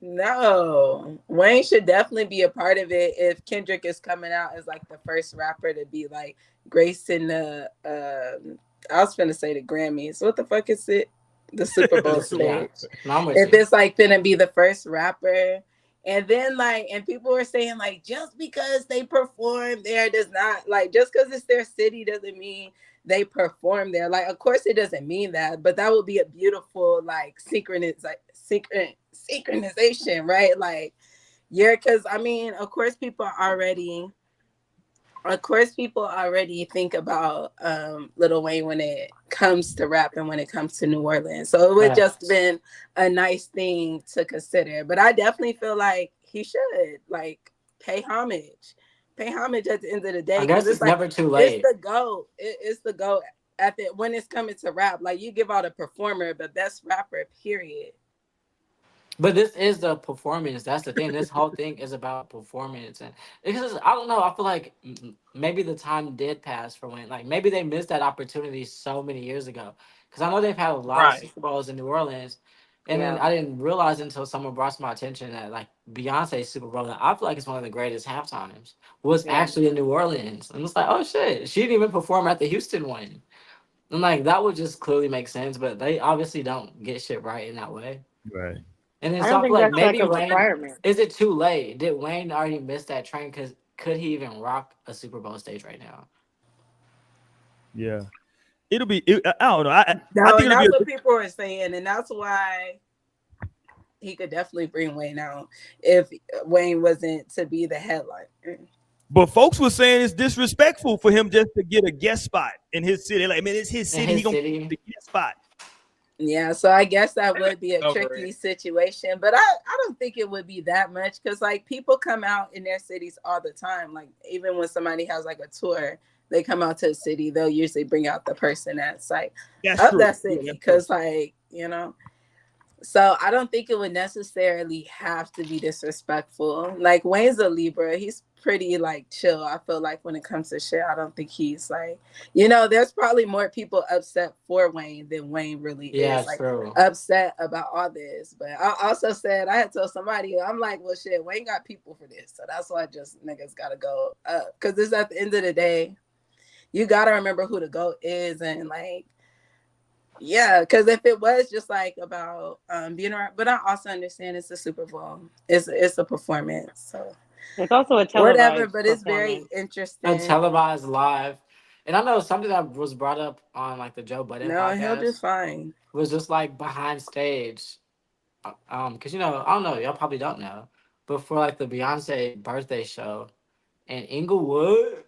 No, Wayne should definitely be a part of it if Kendrick is coming out as like the first rapper to be like gracing the I was finna say the Grammys. What the fuck is it? The Super Bowl Yeah. stage. No, I'm with If you. it's like finna be the first rapper. And then like, and people were saying like, just because they perform there does not like, just because it's their city doesn't mean they perform there. Like, of course it doesn't mean that, but that would be a beautiful like synchronization, right? Like, yeah, because I mean, of course people already think about Lil Wayne when it comes to rap and when it comes to New Orleans. So it would just been a nice thing to consider. But I definitely feel like he should like pay homage. Pay homage at the end of the day. I guess Because it's it's like never too it's late. the GOAT. It's the GOAT at the when it's coming to rap. Like you give out a performer, but best rapper, period. But this is the performance. That's the thing. This whole thing is about performance, and because I don't know. I feel like maybe the time did pass for Wayne. Like maybe they missed that opportunity so many years ago. Because I know they've had a lot of Right. Super Bowls in New Orleans, and then Yeah. I didn't realize until someone brought to my attention that like Beyonce's Super Bowl, that I feel like it's one of the greatest halftimes, was Yeah. actually in New Orleans. And it's like, oh shit, she didn't even perform at the Houston one. And like that would just clearly make sense, but they obviously don't get shit right in that way. Right. And then I so don't I feel think like that's like maybe a Wayne, requirement. is it too late? Did Wayne already miss that train? Because could he even rock a Super Bowl stage right now? Yeah. It'll be. I don't know. I No, think and it'll be. that's what people are saying, and that's why he could definitely bring Wayne out if Wayne wasn't to be the headline. But folks were saying it's disrespectful for him just to get a guest spot in his city. Like, man, it's his In city. He his gonna get city? the guest spot. Yeah, so I guess that would be a Over tricky it. situation, but I don't think it would be that much because like people come out in their cities all the time. Like even when somebody has like a tour, they come out to the city, they'll usually bring out the person that's like That's up true. that Yeah, city that's true. because like so I don't think it would necessarily have to be disrespectful. Like Wayne's a Libra. He's pretty like chill. I feel like when it comes to shit, I don't think he's like, there's probably more people upset for Wayne than Wayne really Yeah, is like true. upset about all this. But I also said I had told somebody, I'm like, well shit, Wayne got people for this. So that's why just niggas gotta go up. Cause it's at the end of the day, you gotta remember who the GOAT is and like yeah, because if it was just like about being around, but I also understand it's a Super Bowl. It's a performance, so It's also a whatever. televised But it's very performance. A interesting. televised live. And I know something that was brought up on like the Joe Budden No, he'll do podcast fine. was just like behind stage. Because I don't know, y'all probably don't know, but for like the Beyonce birthday show in Inglewood,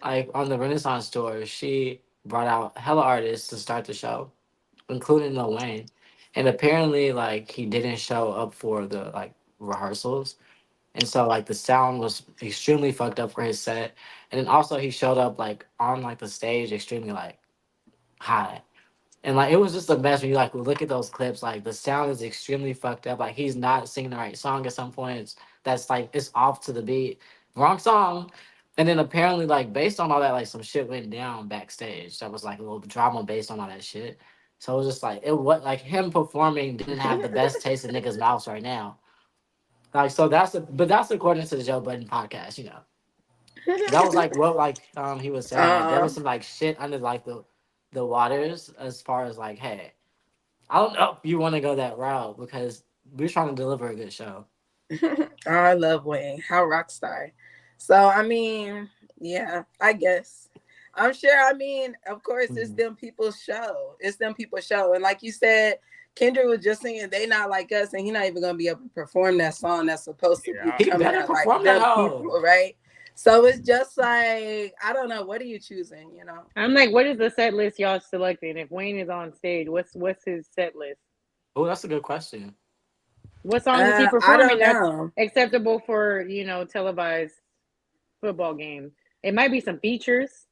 like on the Renaissance tour, she brought out hella artists to start the show, including Lil Wayne. And apparently, like he didn't show up for the like rehearsals, and so like the sound was extremely fucked up for his set. And then also he showed up like on like the stage extremely like high. And like it was just a mess when you like look at those clips. Like the sound is extremely fucked up. Like he's not singing the right song at some points. That's like it's off to the beat, wrong song. And then apparently like based on all that, like some shit went down backstage. That was like a little drama based on all that shit. So it was just like it was like him performing didn't have the best taste in niggas' mouths right now. Like so but that's according to the Joe Budden podcast. That was like what like he was saying like there uh, was some like shit under like the waters as far as like hey, I don't know if you want to go that route because we're trying to deliver a good show. I love Wayne. How rock star. So I mean, yeah, I guess. I'm sure. I mean, of course, it's Mhm. them people's show. It's them people's show. And like you said, Kendrick was just singing "They Not Like Us," and he's not even gonna be able to perform that song that's supposed to be Yeah. He coming better at like perform that them hoe. people, right? So it's just like I don't know. What are you choosing? I'm like, what is the set list y'all selecting? If Wayne is on stage, what's his set list? Oh, that's a good question. What songs is he I performing don't that's know. acceptable for televised football games? It might be some features.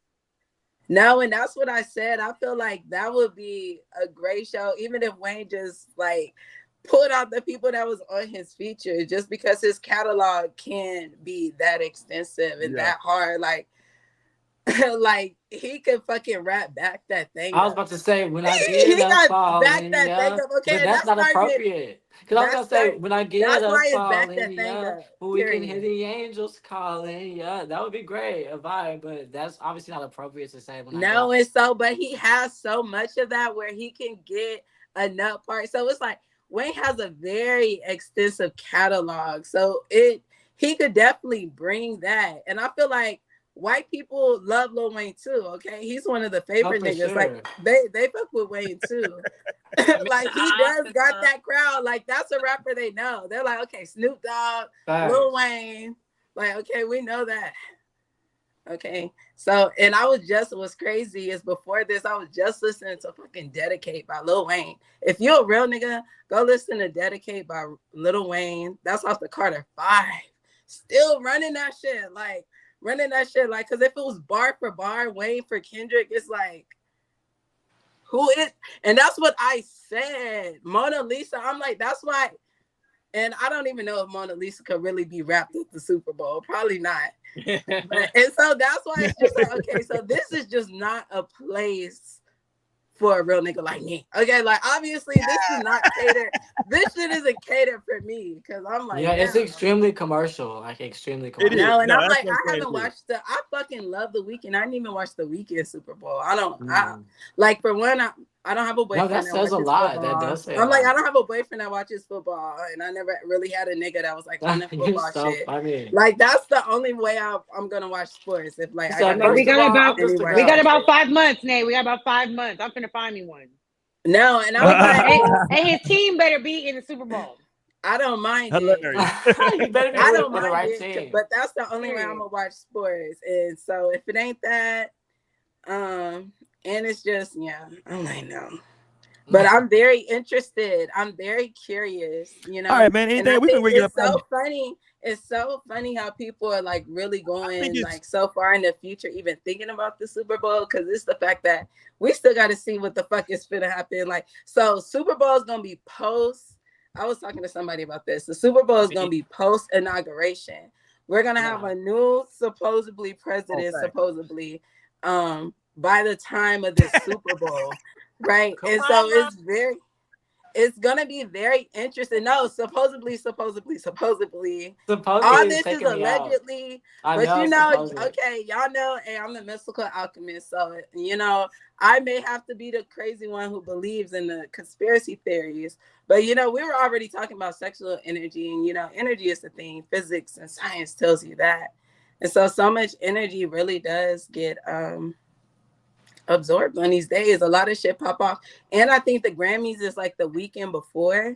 No, and that's what I said. I feel like that would be a great show, even if Wayne just like pulled out the people that was on his feature, just because his catalog can be that extensive and that hard. Like, like he could fucking rap back that thing. I was about to say when I get up falling, that thing up. Okay, but that's not appropriate. Because I was gonna say when I get up falling, we can hear the angels calling. Yeah, that would be great, a vibe. But that's obviously not appropriate to say. And so, but he has so much of that where he can get a nut part. So it's like Wayne has a very extensive catalog. So he could definitely bring that, and I feel like white people love Lil Wayne too. Okay, he's one of the favorite niggas. Sure. Like they fuck with Wayne too. Like he does got that crowd. Like that's a rapper they know. They're like, okay, Snoop Dogg, Lil Wayne. Like, okay, we know that. Okay, so and what's crazy is before this I was just listening to fucking Dedicate by Lil Wayne. If you're a real nigga, go listen to Dedicate by Lil Wayne. That's off the Carter 5. Still running that shit like. Because if it was bar for bar, Wayne for Kendrick, it's like, who is? And that's what I said. Mona Lisa, I'm like, that's why. And I don't even know if Mona Lisa could really be rapped at the Super Bowl. Probably not. And so that's why it's just like, okay, so this is just not a place for a real nigga like me. Okay, like obviously this is not catered. This shit isn't catered for me because I'm like, it's extremely commercial, like extremely commercial. No, and I'm like, I haven't watched I fucking love The Weeknd. I didn't even watch The Weeknd Super Bowl. I like for one, I don't have a boyfriend. No, that says a lot. Football. That does say. I'm like, I don't have a boyfriend that watches football, and I never really had a nigga that was like on the football shit. Funny. Like that's the only way I'm gonna watch sports. If like we got about 5 months, Nate. We got about 5 months. I'm finna find me one. No, and I was like, and his team better be in the Super Bowl. I don't mind it. I don't mind it, but that's the only way I'm gonna watch sports. And so if it ain't that, and it's just I'm like no. But I'm very interested. I'm very curious. You know. All right, man. Anything we can bring it up. So funny. It's so funny how people are like really going like so far in the future, even thinking about the Super Bowl, because it's the fact that we still got to see what the fuck is finna happen. Like, so Super Bowl is gonna be post. I was talking to somebody about this. The Super Bowl is gonna be post inauguration. We're gonna have a new supposedly president, supposedly, by the time of this Super Bowl, right? And so it's gonna be very interesting. No, supposedly. All this is allegedly, but okay, y'all know, hey, I'm the mystical alchemist, so I may have to be the crazy one who believes in the conspiracy theories. But we were already talking about sexual energy, and energy is the thing. Physics and science tells you that, and so much energy really does get absorbed on these days. A lot of shit pop off, and I think the Grammys is like the weekend before,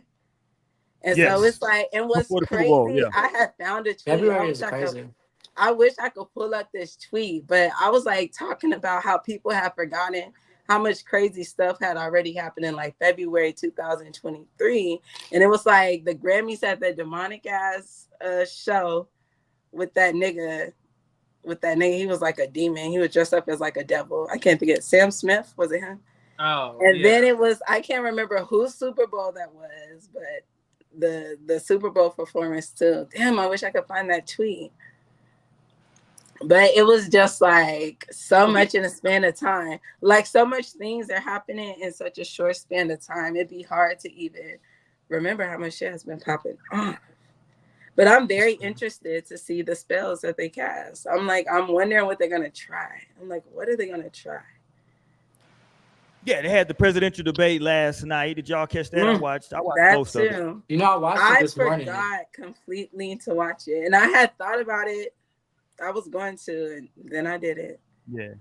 and so it's like, and what's crazy, I had found a tweet. February is crazy. I wish I could pull up this tweet, but I was like talking about how people have forgotten how much crazy stuff had already happened in like February 2023, and it was like the Grammys had that demonic ass show with that nigga. He was like a demon. He was dressed up as like a devil. I can't forget. Sam Smith, was it him? Oh. And then it was, I can't remember whose Super Bowl that was, but the Super Bowl performance too. Damn, I wish I could find that tweet. But it was just like so much in a span of time. Like so much things are happening in such a short span of time. It'd be hard to even remember how much shit has been popping on. But I'm very interested to see the spells that they cast. I'm wondering what they're going to try. I'm like, what are they going to try? Yeah, they had the presidential debate last night. Did y'all catch that? I watched that most of it. I watched it this morning. I forgot completely to watch it. And I had thought about it. I was going to, and then I did it. Yeah.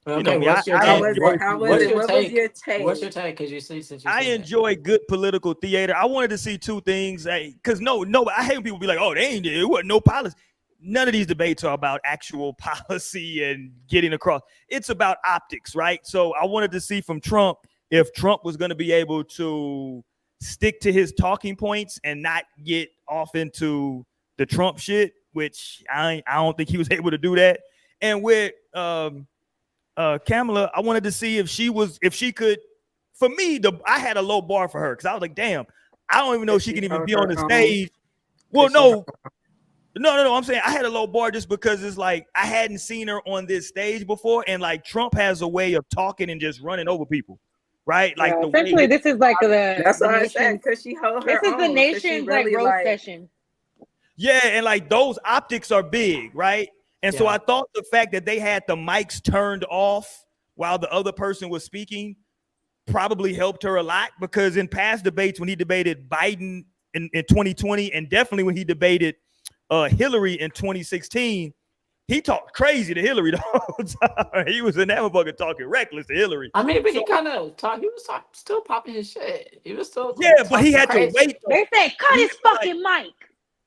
Okay, what's your take? What was your take? What's your take? Because I enjoy good political theater. I wanted to see two things. Because no, I hate when people be like, "Oh, it wasn't no policy." None of these debates are about actual policy and getting across. It's about optics, right? So I wanted to see from Trump if Trump was going to be able to stick to his talking points and not get off into the Trump shit, which I don't think he was able to do that. And with Kamala, I wanted to see if she could. For me, I had a low bar for her because I was like, damn, I don't even know if she can even be on the stage. Well, no. I'm saying I had a low bar just because it's like I hadn't seen her on this stage before, and like Trump has a way of talking and just running over people, right? Like Yeah, the essentially, way this is like That's the what I said, nation. because she held her This is the own, 'cause she nation's like really roast session. yeah, and like those optics are big, right? And so Yeah. I thought the fact that they had the mics turned off while the other person was speaking probably helped her a lot, because in past debates, when he debated Biden in 2020, and definitely when he debated Hillary in 2016, he talked crazy to Hillary the whole time. He was in that motherfucker talking reckless to Hillary. I mean, but So, he kind of talked. He was still popping his shit. He was still but he had crazy. to wait. They said, cut his fucking mic.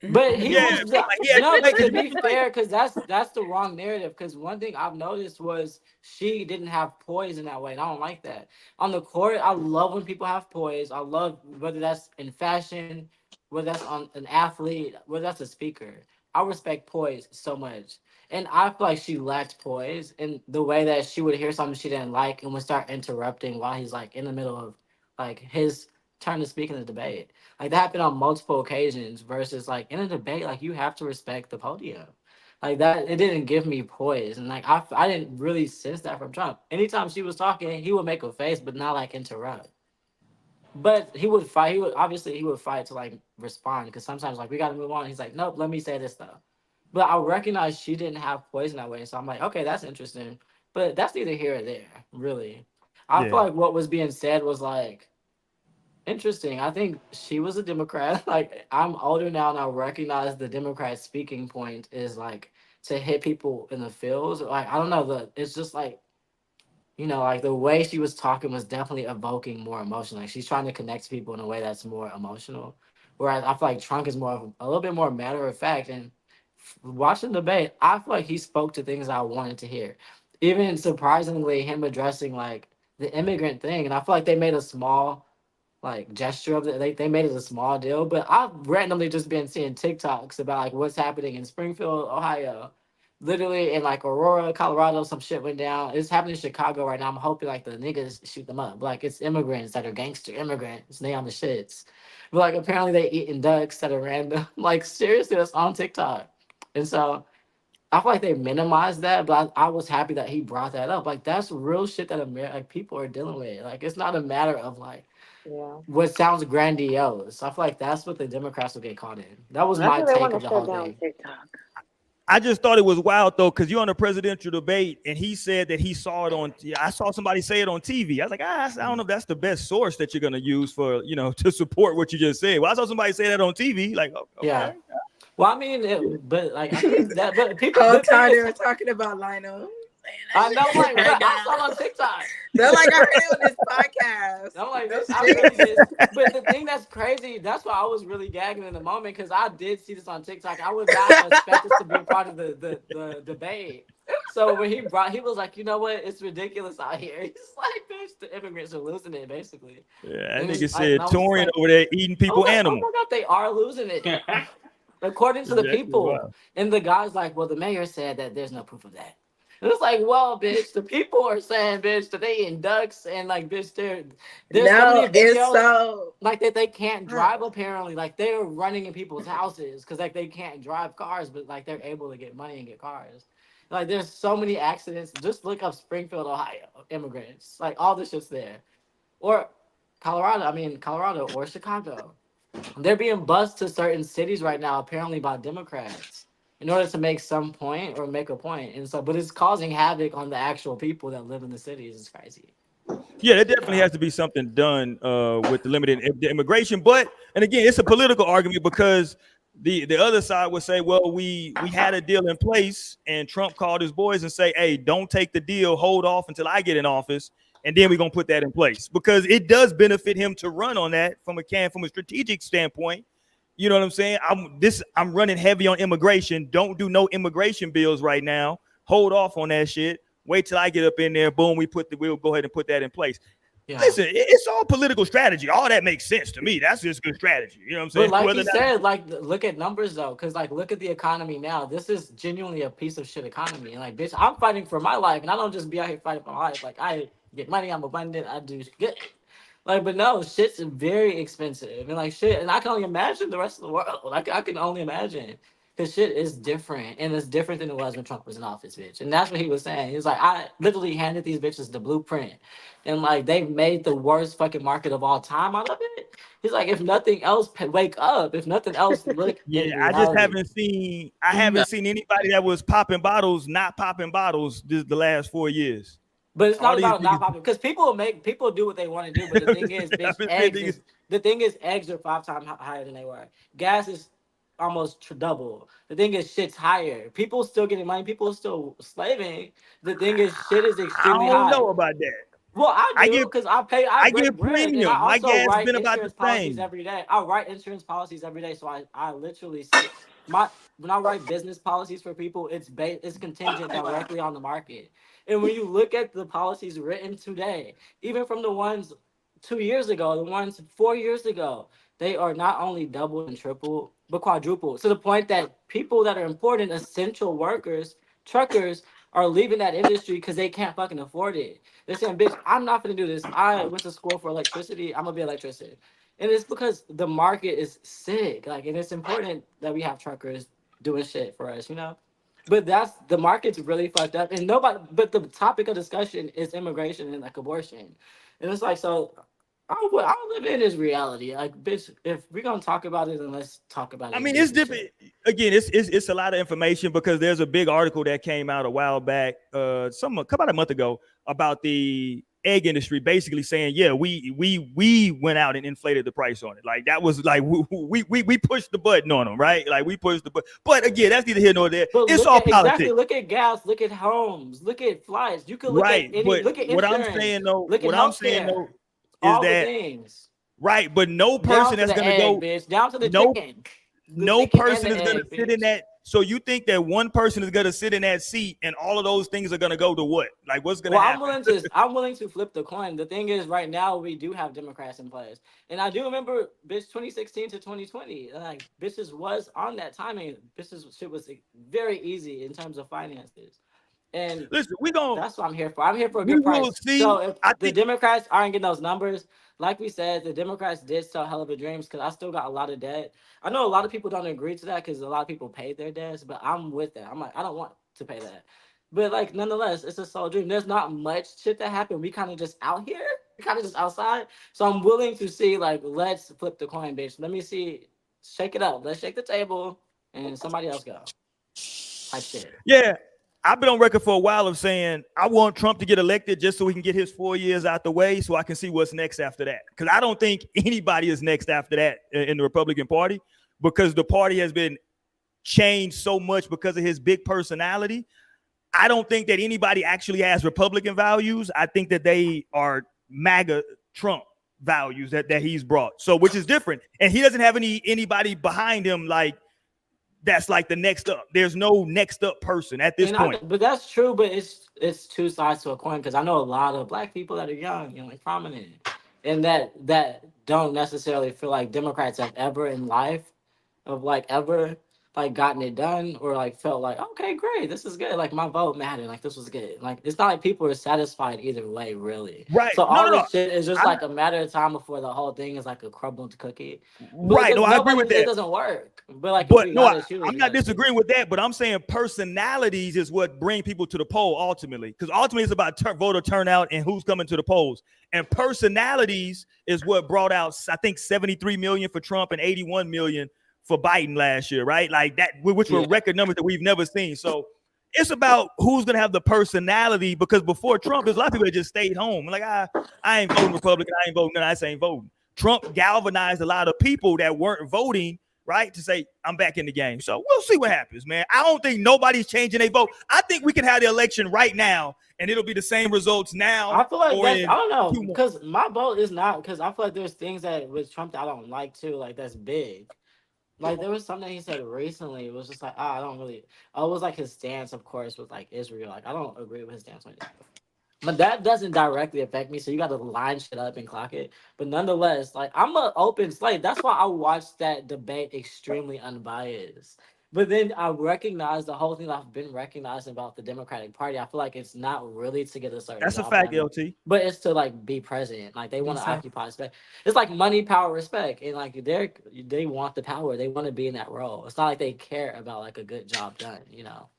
But he Yeah, was but he had no. to But to wait. be fair, because that's the wrong narrative. Because one thing I've noticed was she didn't have poise in that way, and I don't like that. On the court, I love when people have poise. I love whether that's in fashion, whether that's on an athlete, whether that's a speaker. I respect poise so much, and I feel like she lacked poise in the way that she would hear something she didn't like and would start interrupting while he's like in the middle of like his turn to speak in the debate. Like that happened on multiple occasions versus like in a debate, like you have to respect the podium. Like that, it didn't give me poise. And like I didn't really sense that from Trump. Anytime she was talking, he would make a face, but not like interrupt. But he would fight. He would fight to like respond because sometimes like we got to move on. He's like, nope, let me say this stuff. But I recognize she didn't have poise in that way. So I'm like, okay, that's interesting. But that's neither here or there, really. I feel Yeah. like what was being said was like, interesting. I think she was a Democrat. Like I'm older now and I recognize the Democrat speaking point is like to hit people in the feels. Like I don't know, it's just like, like the way she was talking was definitely evoking more emotion. Like she's trying to connect to people in a way that's more emotional. Whereas I feel like Trump is more of a little bit more matter of fact. And watching the debate, I feel like he spoke to things I wanted to hear. Even surprisingly, him addressing like the immigrant thing. And I feel like they made a small like gesture of it. They made it a small deal, but I've randomly just been seeing TikToks about like what's happening in Springfield, Ohio. Literally in like Aurora, Colorado, some shit went down. It's happening in Chicago right now. I'm hoping like the niggas shoot them up. Like it's immigrants that are gangster immigrants. They on the shits. But like apparently they eating ducks that are random. Like seriously, that's on TikTok. And so I feel like they minimized that, but I was happy that he brought that up. Like that's real shit that like people are dealing with. Like it's not a matter of like Yeah. what sounds grandiose. I feel like that's what the Democrats will get caught in. That was That's my why they take want of to the shut whole down thing. TikTok. I just thought it was wild though, because you're on a presidential debate, and he said that he saw it on. I saw somebody say it on TV. I was like, I don't know if that's the best source that you're gonna use for to support what you just said. Well, I saw somebody say that on TV. Like, okay. Yeah. Well, I mean, but like I think that, but people. Whole The thing time they is, were talking about Lionel. I know, like I saw it on TikTok. They're like, I heard it on this podcast. I'm like, That's I true. really did. But the thing that's crazy, that's why I was really gagging in the moment because I did see this on TikTok. I would not expect this to be a part of the debate. So when he was like, you know what? It's ridiculous out here. He's like, bitch, the immigrants are losing it, basically. Yeah, that And nigga I said was Torian like- over there eating I people was like, animals. oh my God, they are losing it. According to the Exactly, people. wow. And the guy's like, well, the mayor said that there's no proof of that. And it's like, well, bitch, the people are saying, bitch, that they eating ducks and like, bitch, there's so No, many it's videos so. like that they can't drive apparently. Like they're running in people's houses because like they can't drive cars, but like they're able to get money and get cars. Like there's so many accidents. Just look up Springfield, Ohio, immigrants. Like all this shit's there. Or Colorado or Chicago. They're being bused to certain cities right now, apparently by Democrats, in order to make some point or make a point. And so, but it's causing havoc on the actual people that live in the cities. It's crazy. Yeah, there definitely has to be something done with the limited immigration. But and again, it's a political argument because the other side would say, well, we had a deal in place, and Trump called his boys and say, hey, don't take the deal, hold off until I get in office, and then we're gonna put that in place because it does benefit him to run on that from a strategic standpoint. You know what I'm saying? I'm running heavy on immigration. Don't do no immigration bills right now. Hold off on that shit. Wait till I get up in there. Boom, we'll go ahead and put that in place. Yeah. Listen, it's all political strategy. All that makes sense to me. That's just good strategy. You know what I'm saying? But like Whether you or not, said, like look at numbers though, because like look at the economy now. This is genuinely a piece of shit economy. And like, bitch, I'm fighting for my life, and I don't just be out here fighting for my life. Like I get money, I'm abundant, I do good. Like, but no, shit's very expensive, and like shit, and I can only imagine the rest of the world. Like I can only imagine. Cause shit is different, and it's different than it was when Trump was in office, bitch. And that's what he was saying. He was like, I literally handed these bitches the blueprint, and like they made the worst fucking market of all time out of it. He's like, if nothing else, wake up. If nothing else, look yeah, at I just reality. haven't seen. I No. haven't seen anybody that was popping bottles, not popping bottles, the last 4 years. But it's All not these about not niggas. popping because people do what they want to do. But the thing is, I bitch, haven't seen niggas. eggs are 5 times higher than they were. Gas is almost double. The thing is, shit's higher. People still getting money. People still slaving. The thing is, shit is I extremely don't high. know about that. Well, I I do get because I I break get bread and I premium. My also gas write been about the insurance policies same. every day. I write insurance policies every day, so I literally see my when I write business policies for people, it's contingent directly on the market. And when you look at the policies written today, even from the ones 2 years ago, the ones 4 years ago, they are not only double and triple, but quadruple to the point that people that are important, essential workers, truckers, are leaving that industry because they can't fucking afford it. They're saying, bitch, I'm not gonna do this. I went to school for electricity. I'm gonna be an electrician. And it's because the market is sick. Like, and it's important that we have truckers doing shit for us, you know? But that's the market's really fucked up. And nobody but the topic of discussion is immigration and like abortion. And it's like, so I don't live in this reality. Like, bitch, if we're gonna talk about it, then let's talk about I it in mean, it's decent different. shit. Again, it's a lot of information because there's a big article that came out a while back, about a month ago, about the egg industry, basically saying, yeah, we went out and inflated the price on it. Like that was like we pushed the button on them, right? Like we pushed the button. But again, that's neither here nor there. But It's look all at exactly, politics, look at gas, look at homes, look at flights. You could look at right? any, But look at insurance, look at what I'm saying healthcare, though, is all the that things. right? But no Down person to that's the gonna egg, go, bitch. Down to the no chicken. The no chicken and person the is going to egg, sit in bitch. that. So you think that one person is going to sit in that seat and all of those things are going to go to what? Like what's going to Well, happen? I'm willing to flip the coin. The thing is, right now we do have Democrats in place, and I do remember, bitch, 2016 to 2020. Like, bitches was on that timing. Bitches shit was very easy in terms of finances, and Listen, that's what I'm here for. I'm here for a we good will price. see. So if I the think Democrats aren't getting those numbers, like we said, the Democrats did sell hell of a dreams because I still got a lot of debt. I know a lot of people don't agree to that because a lot of people paid their debts, but I'm with that. I'm like, I don't want to pay that. But like nonetheless, it's a soul dream. There's not much shit that happened. We kind of just out here, kind of just outside. So I'm willing to see like, let's flip the coin, bitch. Let me see, shake it up. Let's shake the table and somebody else go. Type shit. yeah, I've been on record for a while of saying I want Trump to get elected just so he can get his 4 years out the way so I can see what's next after that. Because I don't think anybody is next after that in the Republican Party because the party has been changed so much because of his big personality. I don't think that anybody actually has Republican values. I think that they are MAGA Trump values that he's brought. So which is different. And he doesn't have anybody behind him like that's like the next up. There's no next up person at this point. But that's true. But it's two sides to a coin because I know a lot of black people that are young and like prominent, and that don't necessarily feel like Democrats have ever in life, of like ever like gotten it done or like felt like okay great this is good like my vote mattered like this was good like it's not like people are satisfied either way really. Right. So No, all no, no. this shit is just I, like a matter of time before the whole thing is like a crumbled cookie. But right. No, I agree nobody with it that. doesn't work. But like if But we no, gotta choose, I'm we not gotta choose. disagreeing with that. But I'm saying personalities is what bring people to the poll ultimately, because ultimately it's about voter turnout and who's coming to the polls. And personalities is what brought out, I think, 73 million for Trump and 81 million for Biden last year, right? Like that, which were Yeah. record numbers that we've never seen. So it's about who's gonna have the personality. Because before Trump, there's a lot of people that just stayed home. Like I ain't voting Republican. I ain't voting. I ain't voting. Trump galvanized a lot of people that weren't voting, right, to say I'm back in the game. So we'll see what happens, man. I don't think nobody's changing their vote. I think we can have the election right now, and it'll be the same results now. I feel like or that's in I don't know 2 months. because my vote is not because I feel like there's things that with Trump that I don't like too like that's big. Like there was something he said recently. It was just like I don't really. Oh, it was like his stance, of course, with like Israel. Like I don't agree with his stance on Israel. But that doesn't directly affect me, so you got to line shit up and clock it. But nonetheless, like I'm an open slate. That's why I watched that debate extremely unbiased. But then I recognize the whole thing that I've been recognizing about the Democratic Party. I feel like it's not really to get a certain That's a job fact, done, LT. but it's to like be present. Like they want to Exactly. occupy space. It's like money, power, respect, and like they want the power. They want to be in that role. It's not like they care about like a good job done. You know.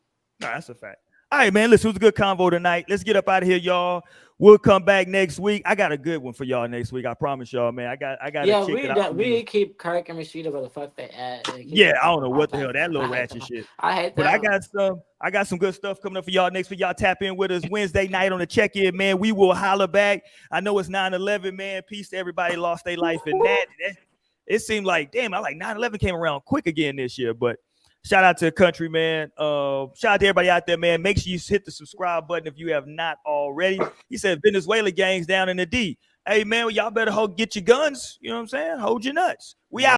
No, that's a fact. All right, man. Listen, it was a good convo tonight. Let's get up out of here, y'all. We'll come back next week. I got a good one for y'all next week. I promise y'all, man. I got Yeah, a chick that we need to keep Kirk and Rasheeda where the fuck they at. And keep yeah, them I don't know what the hell contact. that little I hate ratchet them. shit. I hate But them. I got some good stuff coming up for y'all next week. Y'all tap in with us Wednesday night on the check-in, man. We will holler back. I know it's 9/11, man. Peace to everybody lost their life in that. It seemed like, damn, I like 9/11 came around quick again this year. But shout out to the country, man. Shout out to everybody out there, man. Make sure you hit the subscribe button if you have not already. He said Venezuela gangs down in the D. Hey, man, y'all better get your guns. You know what I'm saying? Hold your nuts. We out.